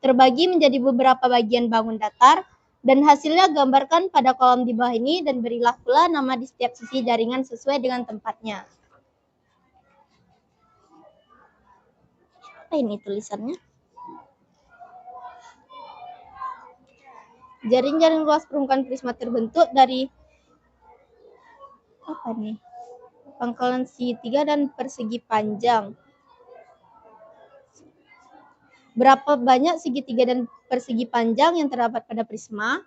terbagi menjadi beberapa bagian bangun datar, dan hasilnya gambarkan pada kolom di bawah ini, dan berilah pula nama di setiap sisi jaringan sesuai dengan tempatnya. Apa ini tulisannya? Jaring-jaring luas permukaan prisma terbentuk dari apa nih? Pangkalan segitiga dan persegi panjang. Berapa banyak segitiga dan persegi panjang yang terdapat pada prisma?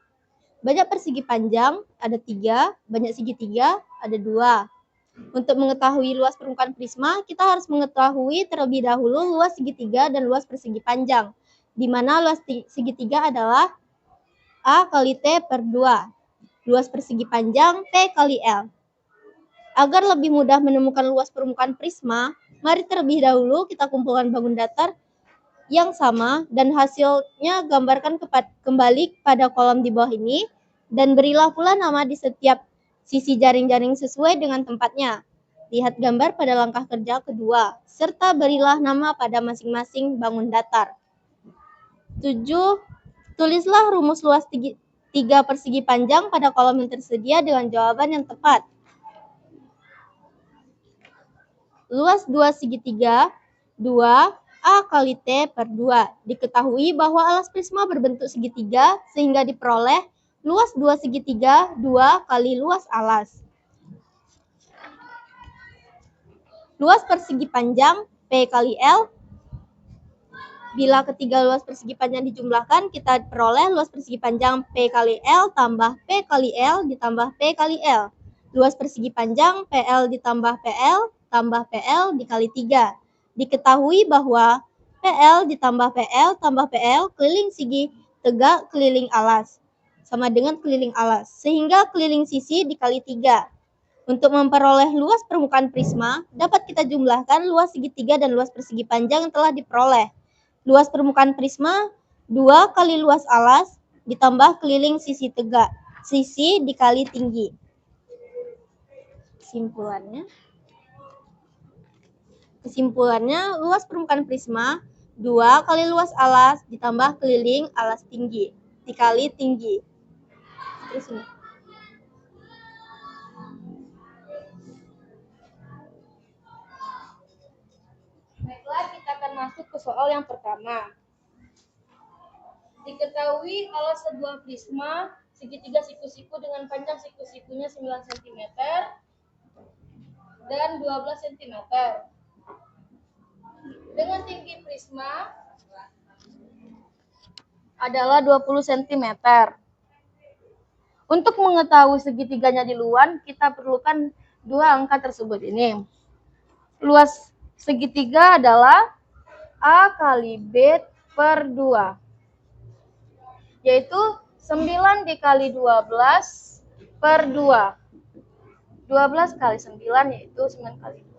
Banyak persegi panjang ada 3, banyak segitiga ada 2. Untuk mengetahui luas permukaan prisma, kita harus mengetahui terlebih dahulu luas segitiga dan luas persegi panjang, di mana luas segitiga adalah A kali T per 2. Luas persegi panjang P kali L. Agar lebih mudah menemukan luas permukaan prisma, mari terlebih dahulu kita kumpulkan bangun datar yang sama dan hasilnya gambarkan kembali pada kolom di bawah ini, dan berilah pula nama di setiap sisi jaring-jaring sesuai dengan tempatnya. Lihat gambar pada langkah kerja kedua, serta berilah nama pada masing-masing bangun datar. 7. Tulislah rumus luas 3 persegi panjang pada kolom yang tersedia dengan jawaban yang tepat. Luas 2 segitiga 2 A kali T per 2. Diketahui bahwa alas prisma berbentuk segitiga sehingga diperoleh luas 2 segitiga 2 kali luas alas. Luas persegi panjang P kali L. Bila ketiga luas persegi panjang dijumlahkan, kita peroleh luas persegi panjang P kali L tambah P kali L ditambah P kali L. Luas persegi panjang PL ditambah PL tambah PL dikali 3. Diketahui bahwa PL ditambah PL tambah PL keliling segi tegak keliling alas sama dengan keliling alas, sehingga keliling sisi dikali 3. Untuk memperoleh luas permukaan prisma, dapat kita jumlahkan luas segitiga dan luas persegi panjang yang telah diperoleh. Luas permukaan prisma 2 kali luas alas ditambah keliling sisi tegak, sisi dikali tinggi. Kesimpulannya, Kesimpulannya, luas permukaan prisma 2 kali luas alas ditambah keliling alas tinggi dikali tinggi. Terus ini. Baiklah, kita akan masuk ke soal yang pertama. Diketahui alas sebuah prisma segitiga siku-siku dengan panjang siku-sikunya 9 cm dan 12 cm. Dengan tinggi prisma adalah 20 cm. Untuk mengetahui segitiganya di luar, kita perlukan dua angka tersebut ini. Luas segitiga adalah A kali B per 2, yaitu 9 dikali 12 per 2. 12 kali 9 yaitu 9 kali 2.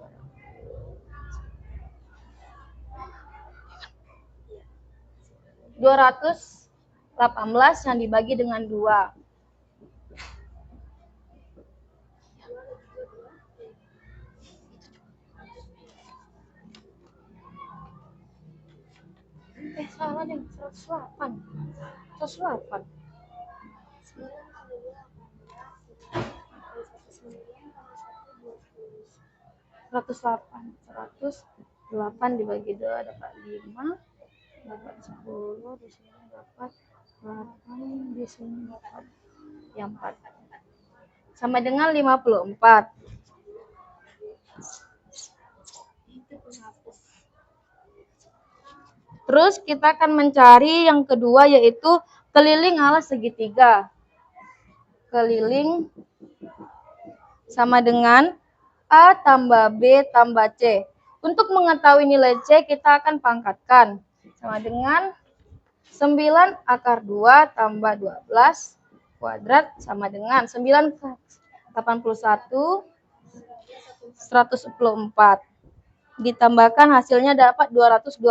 218 yang dibagi dengan 2. Salah deh, 108. 108. 108 dibagi 2 dapat 5, dapat 10, di sini dapat 8, di sini dapat yang 4. Sama dengan 54. Terus kita akan mencari yang kedua, yaitu keliling alas segitiga. Keliling sama dengan A tambah B tambah C. Untuk mengetahui nilai C, kita akan pangkatkan. Sama dengan 9 akar 2 tambah 12 kuadrat sama dengan 9 81 164. Ditambahkan hasilnya dapat 225.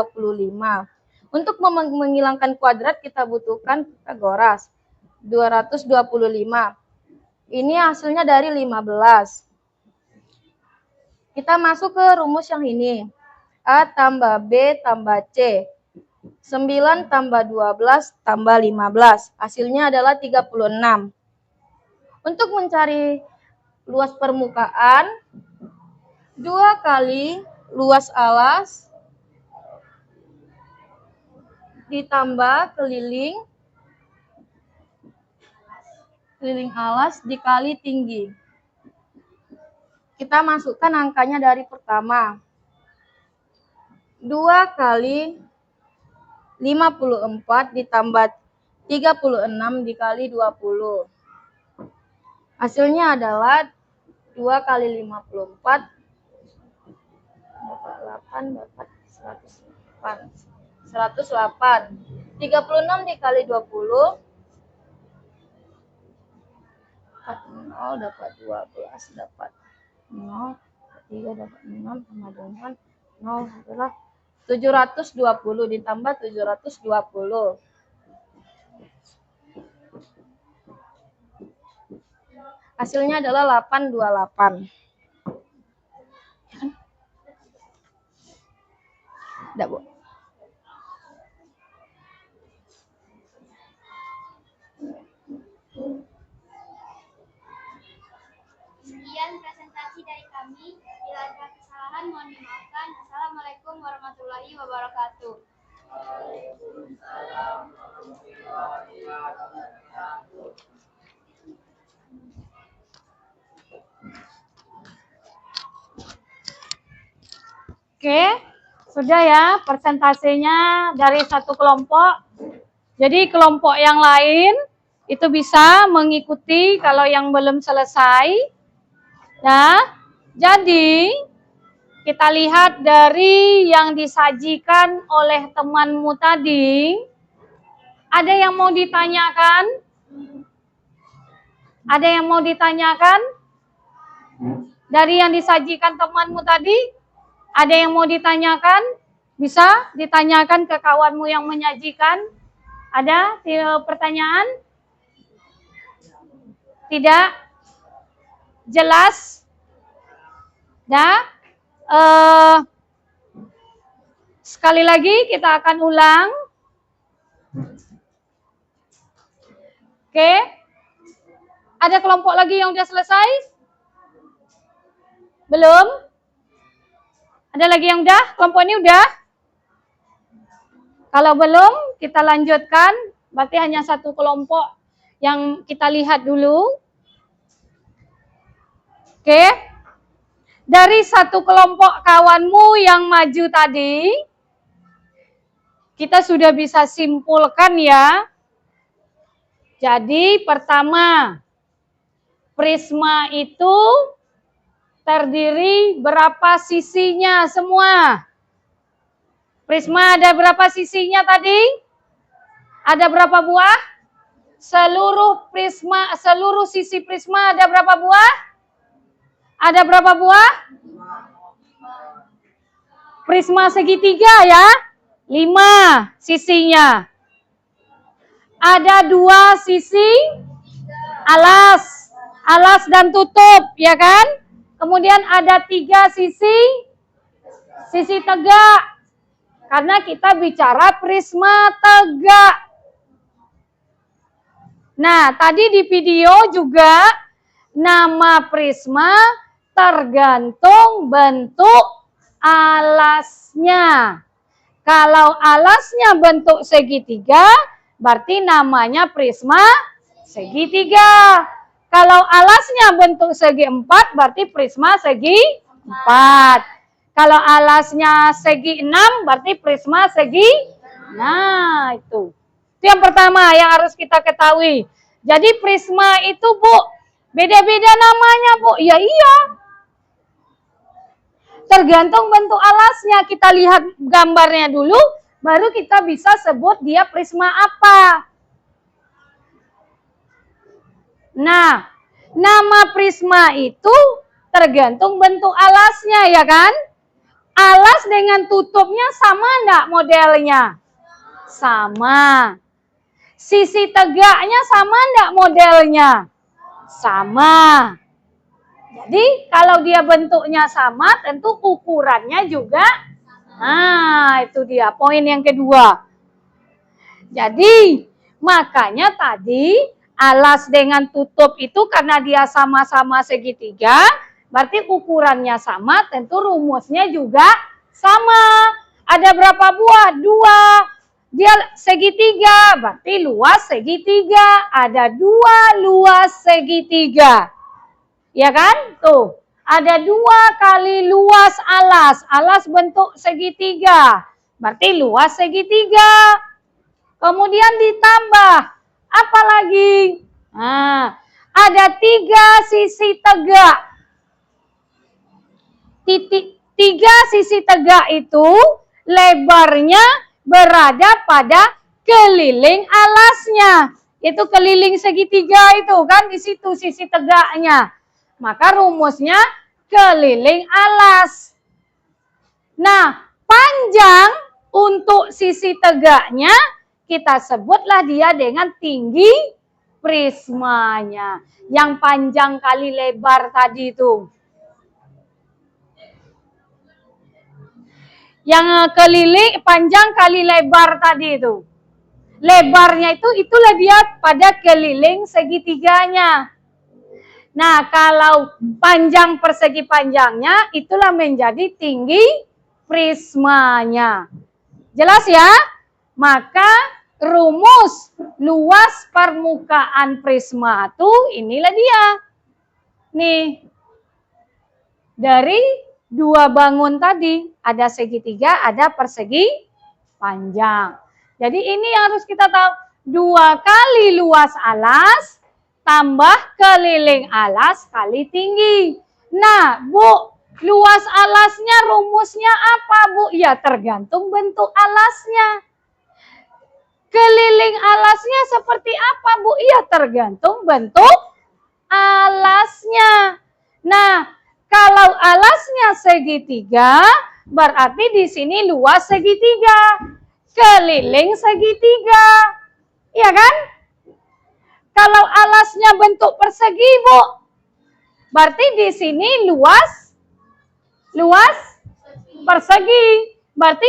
Untuk menghilangkan kuadrat kita butuhkan Pitagoras. 225. Ini hasilnya dari 15. Kita masuk ke rumus yang ini. A tambah B tambah C. 9 tambah 12 tambah 15. Hasilnya adalah 36. Untuk mencari luas permukaan, 2 kali luas alas ditambah keliling alas dikali tinggi. Kita masukkan angkanya dari pertama. 2 kali 54 ditambah 36 dikali 20. Hasilnya adalah 2 kali 54 dapat 8 dapat 108. 108. 36 dikali 20 dapat 0 dapat 12 dapat 0, 3 dapat 6 sama dengan 0 adalah 720 ditambah 720. Hasilnya adalah 828. Enggak, Bu. Sekian presentasi dari kami. Bila ada kesalahan mohon dimaafkan. Assalamualaikum warahmatullahi wabarakatuh. Oke, sudah ya persentasenya dari satu kelompok. Jadi kelompok yang lain itu bisa mengikuti kalau yang belum selesai. Ya, jadi kita lihat dari yang disajikan oleh temanmu tadi. Ada yang mau ditanyakan? Ada yang mau ditanyakan? Dari yang disajikan temanmu tadi? Ada yang mau ditanyakan? Bisa ditanyakan ke kawanmu yang menyajikan? Ada pertanyaan? Tidak? Jelas? Ya? Sekali lagi kita akan ulang. Oke. Ada kelompok lagi yang udah selesai? Belum? Ada lagi yang udah? Kelompok ini udah? Kalau belum, kita lanjutkan. Berarti hanya satu kelompok yang kita lihat dulu. Oke. Dari satu kelompok kawanmu yang maju tadi, kita sudah bisa simpulkan ya. Jadi pertama, prisma itu terdiri berapa sisinya semua? Prisma ada berapa sisinya tadi? Ada berapa buah? Seluruh sisi prisma ada berapa buah? Ada berapa buah? Prisma segitiga ya, 5 sisinya. Ada 2 sisi alas dan tutup, ya kan? Kemudian ada 3 sisi tegak. Karena kita bicara prisma tegak. Nah, tadi di video juga nama prisma tergantung bentuk alasnya. Kalau alasnya bentuk segitiga, berarti namanya prisma segitiga. Kalau alasnya bentuk segi 4, berarti prisma segi 4. Kalau alasnya segi 6, berarti prisma segi. Nah, itu. Itu yang pertama yang harus kita ketahui. Jadi prisma itu, Bu, beda-beda namanya, Bu. Ya iya. Tergantung bentuk alasnya. Kita lihat gambarnya dulu, baru kita bisa sebut dia prisma apa. Nah, nama prisma itu tergantung bentuk alasnya, ya kan? Alas dengan tutupnya sama enggak modelnya? Sama. Sisi tegaknya sama enggak modelnya? Sama. Jadi kalau dia bentuknya sama, tentu ukurannya juga. Nah, itu dia poin yang kedua. Jadi makanya tadi alas dengan tutup itu karena dia sama-sama segitiga, berarti ukurannya sama, tentu rumusnya juga sama. Ada berapa buah? 2. Dia segitiga, berarti luas segitiga. Ada 2 luas segitiga. Ya kan? Tuh. Ada 2 kali luas alas. Alas bentuk segitiga. Berarti luas segitiga. Kemudian ditambah. Apa lagi? Nah, ada 3 sisi tegak. 3 sisi tegak itu lebarnya berada pada keliling alasnya. Itu keliling segitiga itu kan di situ sisi tegaknya. Maka rumusnya keliling alas. Nah, panjang untuk sisi tegaknya kita sebutlah dia dengan tinggi prismanya. Yang panjang kali lebar tadi itu. Yang keliling panjang kali lebar tadi itu. Lebarnya itu itulah dia pada keliling segitiganya. Nah, kalau panjang persegi panjangnya itulah menjadi tinggi prismanya. Jelas ya? Maka rumus luas permukaan prisma itu inilah dia. Nih. Dari 2 bangun tadi, ada segitiga, ada persegi panjang. Jadi ini harus kita tahu, 2 kali luas alas, tambah keliling alas kali tinggi. Nah, Bu, luas alasnya rumusnya apa, Bu? Ya, tergantung bentuk alasnya. Keliling alasnya seperti apa, Bu? Ya, tergantung bentuk alasnya. Nah, kalau alasnya segitiga, berarti di sini luas segitiga, keliling segitiga. Iya kan? Kalau alasnya bentuk persegi, Bu, berarti di sini luas persegi. Berarti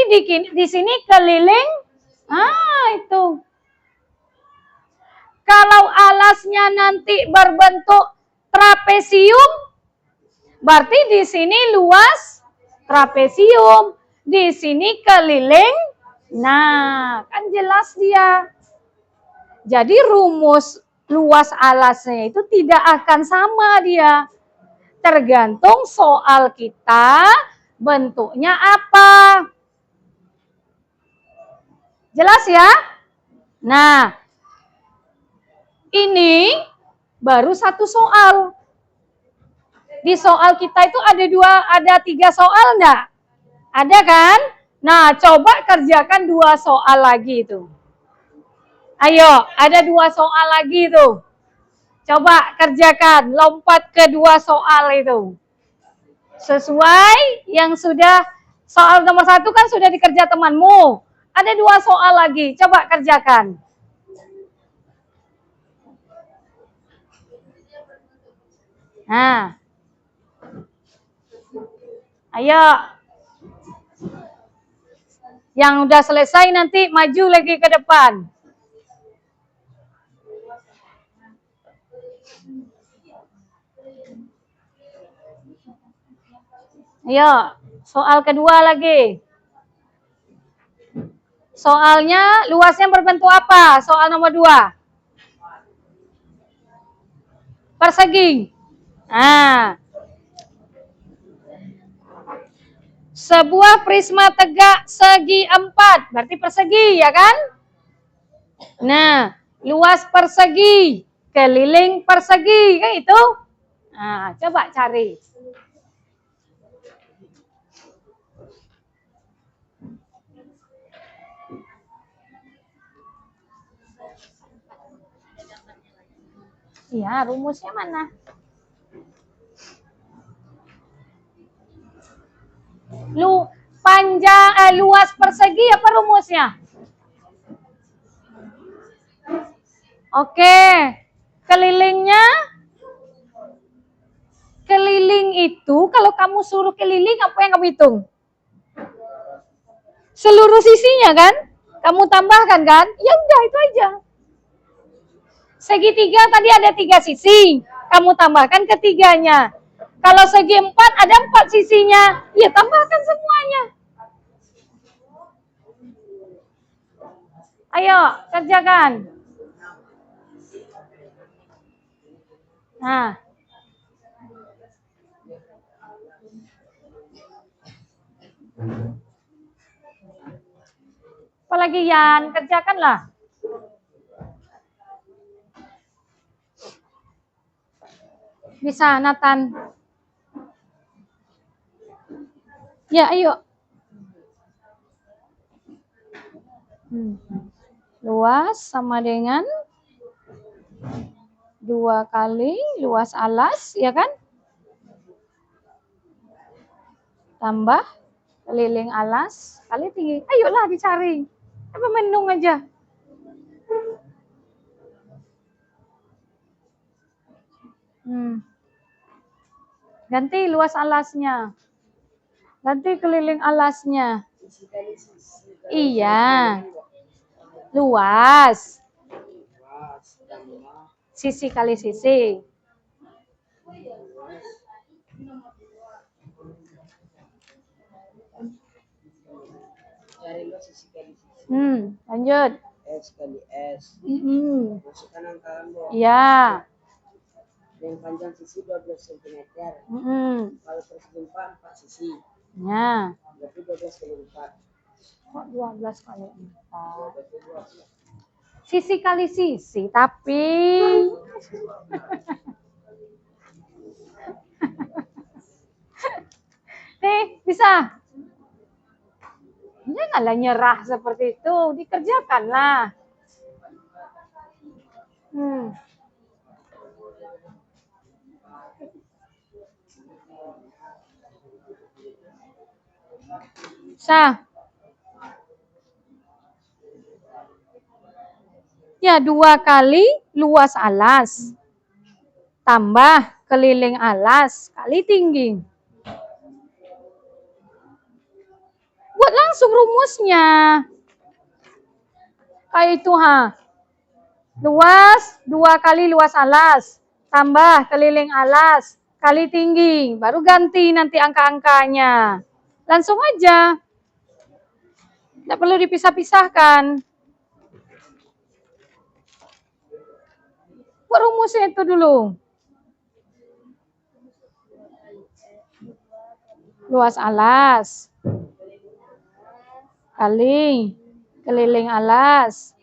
di sini keliling. Itu. Kalau alasnya nanti berbentuk trapesium, berarti di sini luas trapesium. Di sini keliling. Nah, kan jelas dia. Jadi rumus luas alasnya itu tidak akan sama dia. Tergantung soal kita bentuknya apa. Jelas ya? Nah, ini baru satu soal. Di soal kita itu ada 3 soal enggak? Ada kan? Nah, coba kerjakan 2 soal lagi itu. Ayo, ada 2 soal lagi tuh. Coba kerjakan, lompat ke 2 soal itu. Sesuai yang sudah, soal nomor 1 kan sudah dikerja temanmu. Ada 2 soal lagi, coba kerjakan. Nah. Ayo. Yang udah selesai nanti maju lagi ke depan. Ayo, soal kedua lagi. Soalnya luasnya berbentuk apa? Soal nomor 2. Persegi. Nah. Sebuah prisma tegak segi 4. Berarti persegi, ya kan? Nah, luas persegi, keliling persegi, kan itu? Nah, coba cari. Iya, rumusnya mana? Luas persegi apa rumusnya? Oke. Kelilingnya? Keliling itu kalau kamu suruh keliling apa yang kamu hitung? Seluruh sisinya kan? Kamu tambahkan kan? Ya udah itu aja. Segitiga tadi ada 3 sisi. Kamu tambahkan ketiganya. Kalau segi 4 ada 4 sisinya. Ya tambahkan semuanya. Ayo, kerjakan. Nah. Apalagi Yan, kerjakanlah. Bisa, Nathan. Ya, ayo. Luas sama dengan 2 kali luas alas, ya kan? Tambah keliling alas kali tinggi. Ayolah dicari. Apa menung aja. Ganti luas alasnya. Ganti keliling alasnya. Iya. Luas. Sisi kali sisi. Cari lo sisi kali sisi. Lanjut. S kali S. Masukkan angka lo. Iya. Yang panjang sisi 12 cm. Kalau persegi 4 sisi. Ya. Berarti 12 kali 4. Kok 12 kali 4? Sisi kali sisi, tapi nih bisa. Janganlah nyerah seperti itu, dikerjakanlah. Sah. Ya, 2 kali luas alas. Tambah keliling alas kali tinggi. Buat langsung. langsung rumusnya. Kayak itu Luas 2 kali luas alas. Tambah keliling alas. Kali tinggi. Baru ganti nanti angka-angkanya. Langsung aja. Tidak perlu dipisah-pisahkan. Buat rumusnya itu dulu. Luas alas. Kali keliling alas.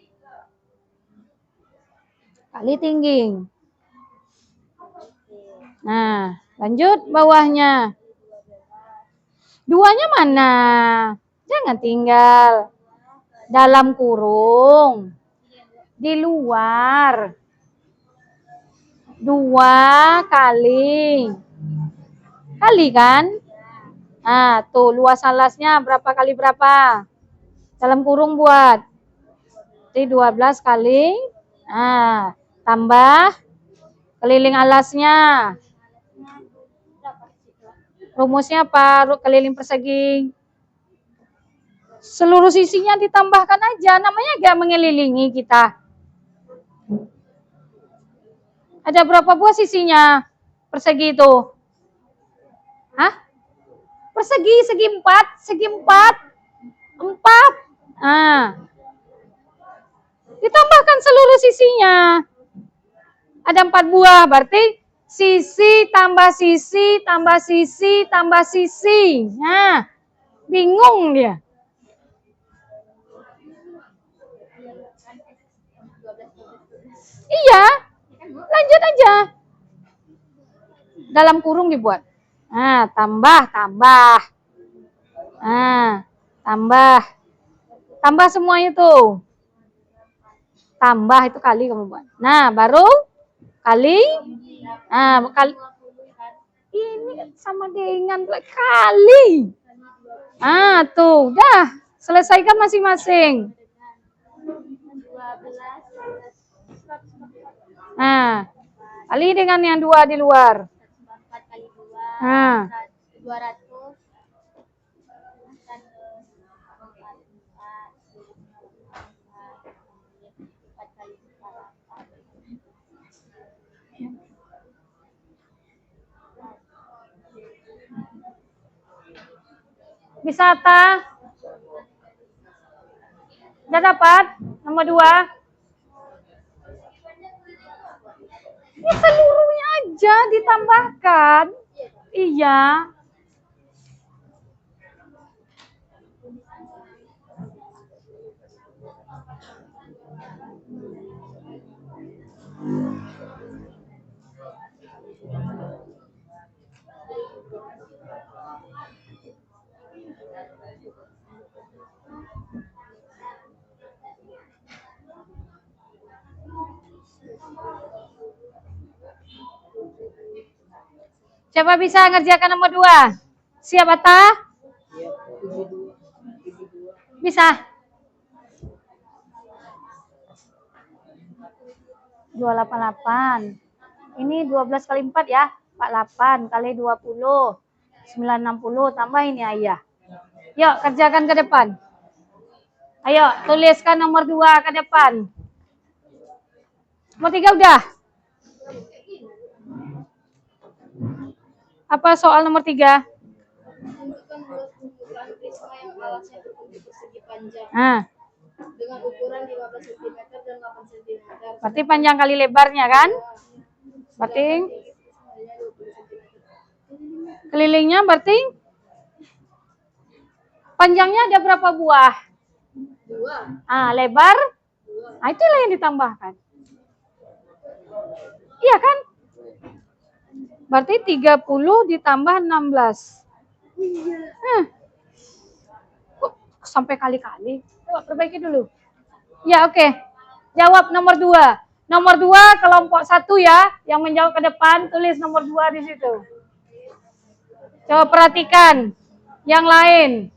Kali tinggi. Nah, lanjut bawahnya. 2-nya mana? Jangan tinggal dalam kurung. Di luar. 2 kali. Kali kan? Nah, tuh luas alasnya berapa kali berapa? Dalam kurung buat. Jadi 12 kali. Nah, tambah keliling alasnya. Rumusnya apa? Keliling persegi. Seluruh sisinya ditambahkan aja. Namanya gak mengelilingi kita. Ada berapa buah sisinya? Persegi itu. Hah? Persegi, segi 4. Segi 4. 4. Nah. Ditambahkan seluruh sisinya. Ada 4 buah. Berarti sisi tambah sisi tambah sisi tambah sisi. Nah. Bingung dia. Iya. Lanjut aja. Dalam kurung dibuat. Nah, tambah. Nah, tambah. Tambah semuanya tuh. Tambah itu kali kamu buat. Nah, baru kali. Nah, kali. Ini sama dengan kali. Ah, tuh. Udah. Selesaikan masing-masing. Nah, kali dengan yang 2 di luar. 4 kali 2. Nah. 200. Bisa ta? Udah dapat? Nomor 2. Ini seluruhnya aja ditambahkan. Iya. Siapa bisa ngerjakan nomor 2? Siap, Ata? Bisa? 288. Ini 12 kali 4 ya. 48 kali 20. 960 tambah ini ayah. Yuk, kerjakan ke depan. Ayo, tuliskan nomor 2 ke depan. Nomor 3 udah? Apa soal nomor 3? Tentukan luas permukaan prisma yang alasnya berbentuk persegi panjang. Nah. Dengan ukuran 15 cm dan 8 cm. Berarti panjang kali lebarnya kan? Berarti kelilingnya berarti panjangnya ada berapa buah? 2. Ah, lebar? Nah, itulah yang ditambahkan. Iya kan? Berarti 30 ditambah 16. Kok sampai kali-kali? Coba perbaiki dulu. Ya, oke. Jawab nomor 2. Nomor 2 kelompok 1 ya. Yang menjawab ke depan, tulis nomor 2 di situ. Coba perhatikan. Yang lain.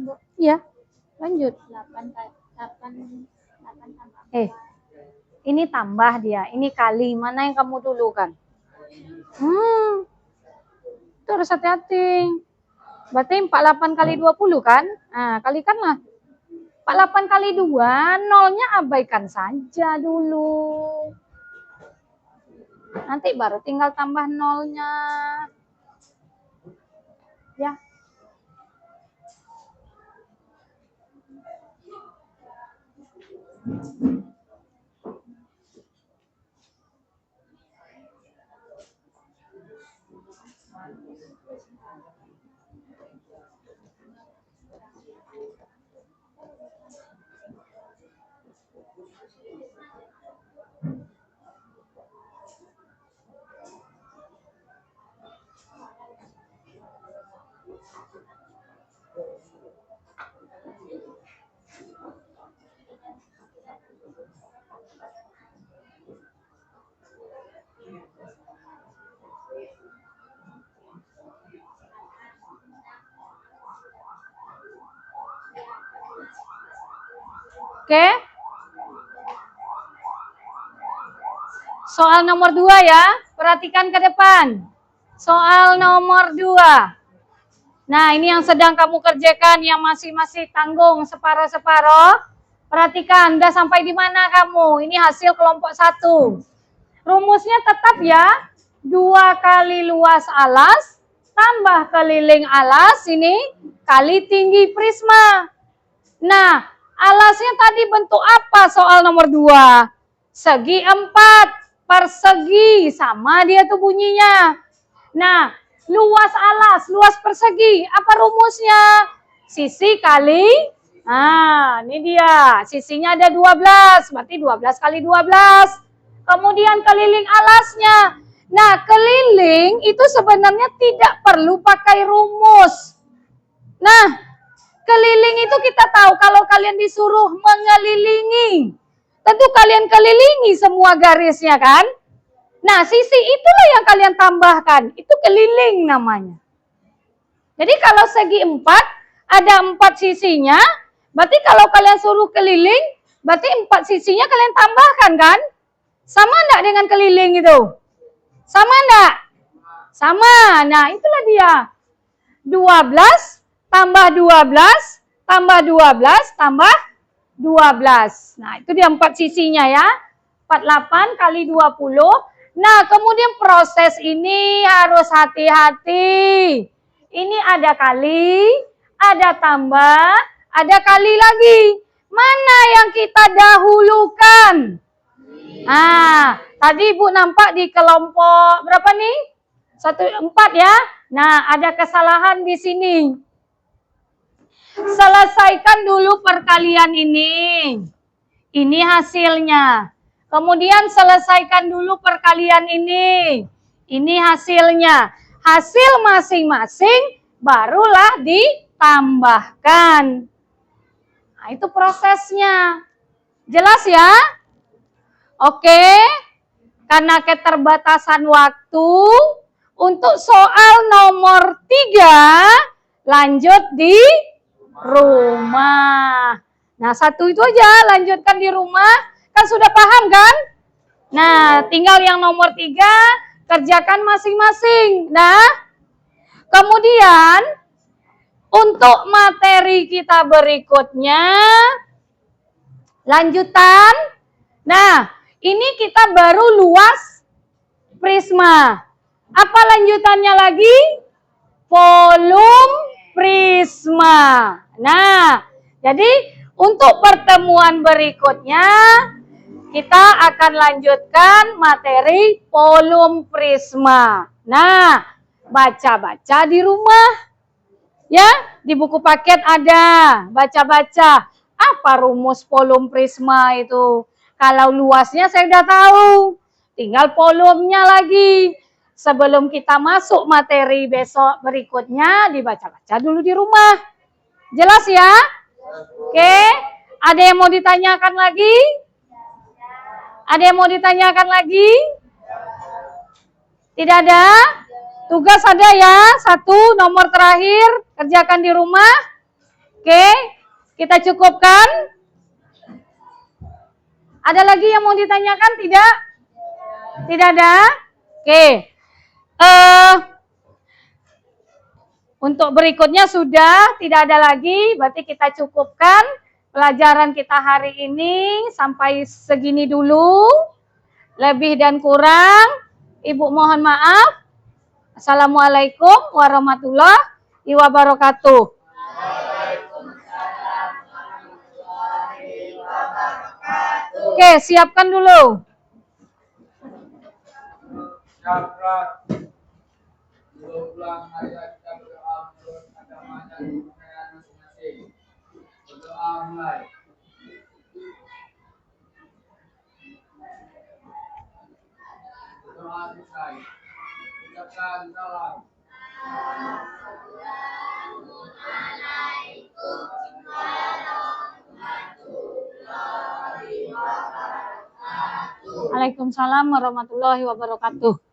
Bu. Iya, lanjut. 8 tambah Ini tambah dia, ini kali. Mana yang kamu dulu kan? Itu harus hati-hati. Berarti 48 kali 20 kan? Nah, kalikanlah. 48 kali 2, nolnya abaikan saja dulu. Nanti baru tinggal tambah nolnya. Ya. Oke. Soal nomor 2 ya. Perhatikan ke depan. Soal nomor 2. Nah, ini yang sedang kamu kerjakan, yang masih tanggung separoh-separoh. Perhatikan, udah sampai di mana kamu? Ini hasil kelompok 1. Rumusnya tetap ya. 2 kali luas alas, tambah keliling alas, ini kali tinggi prisma. Nah, alasnya tadi bentuk apa soal nomor 2? Segi 4 persegi, sama dia tuh bunyinya. Nah, luas alas, luas persegi, apa rumusnya? Sisi kali, nah ini dia, sisinya ada 12, berarti 12 kali 12. Kemudian keliling alasnya. Nah, keliling itu sebenarnya tidak perlu pakai rumus. Nah, keliling itu kita tahu kalau kalian disuruh mengelilingi, tentu kalian kelilingi semua garisnya kan? Nah, sisi itulah yang kalian tambahkan. Itu keliling namanya. Jadi kalau segi 4, ada 4 sisinya. Berarti kalau kalian suruh keliling, berarti 4 sisinya kalian tambahkan kan? Sama enggak dengan keliling itu? Sama enggak? Sama. Nah, itulah dia. 12 tambah 12 tambah 12 tambah 12. Nah, itu dia 4 sisinya ya. 48 kali 20. Nah, kemudian proses ini harus hati-hati. Ini ada kali, ada tambah, ada kali lagi. Mana yang kita dahulukan? Nah, tadi Ibu nampak di kelompok berapa nih? 4 ya. Nah, ada kesalahan di sini. Selesaikan dulu perkalian ini. Ini hasilnya. Kemudian selesaikan dulu perkalian ini. Ini hasilnya. Hasil masing-masing barulah ditambahkan. Nah, itu prosesnya. Jelas ya? Oke. Karena keterbatasan waktu, untuk soal nomor 3, lanjut di rumah. Nah, 1 itu aja, lanjutkan di rumah. Kan sudah paham kan? Nah, tinggal yang nomor 3, kerjakan masing-masing. Nah, kemudian untuk materi kita berikutnya, lanjutan. Nah, ini kita baru luas prisma. Apa lanjutannya lagi? Volume prisma. Nah, jadi untuk pertemuan berikutnya, kita akan lanjutkan materi volume prisma. Nah, baca-baca di rumah. Ya, di buku paket ada. Baca-baca. Apa rumus volume prisma itu? Kalau luasnya saya udah tahu. Tinggal volumenya lagi. Sebelum kita masuk materi besok berikutnya, dibaca-baca dulu di rumah. Jelas ya? Oke. Ada yang mau ditanyakan lagi? Ada yang mau ditanyakan lagi? Tidak ada? Tugas ada ya, 1 nomor terakhir, kerjakan di rumah. Oke, kita cukupkan. Ada lagi yang mau ditanyakan? Tidak? Tidak ada? Oke. Untuk berikutnya sudah tidak ada lagi, berarti kita cukupkan pelajaran kita hari ini sampai segini dulu. Lebih dan kurang, Ibu mohon maaf. Assalamualaikum warahmatullahi wabarakatuh. Oke, siapkan dulu. Berulang marilah kita berdoa menurut agama dan kepercayaan masing-masing. Berdoa mulai. Berdoa selesai. Ucapkan salam. Waalaikumsalam warahmatullahi wabarakatuh.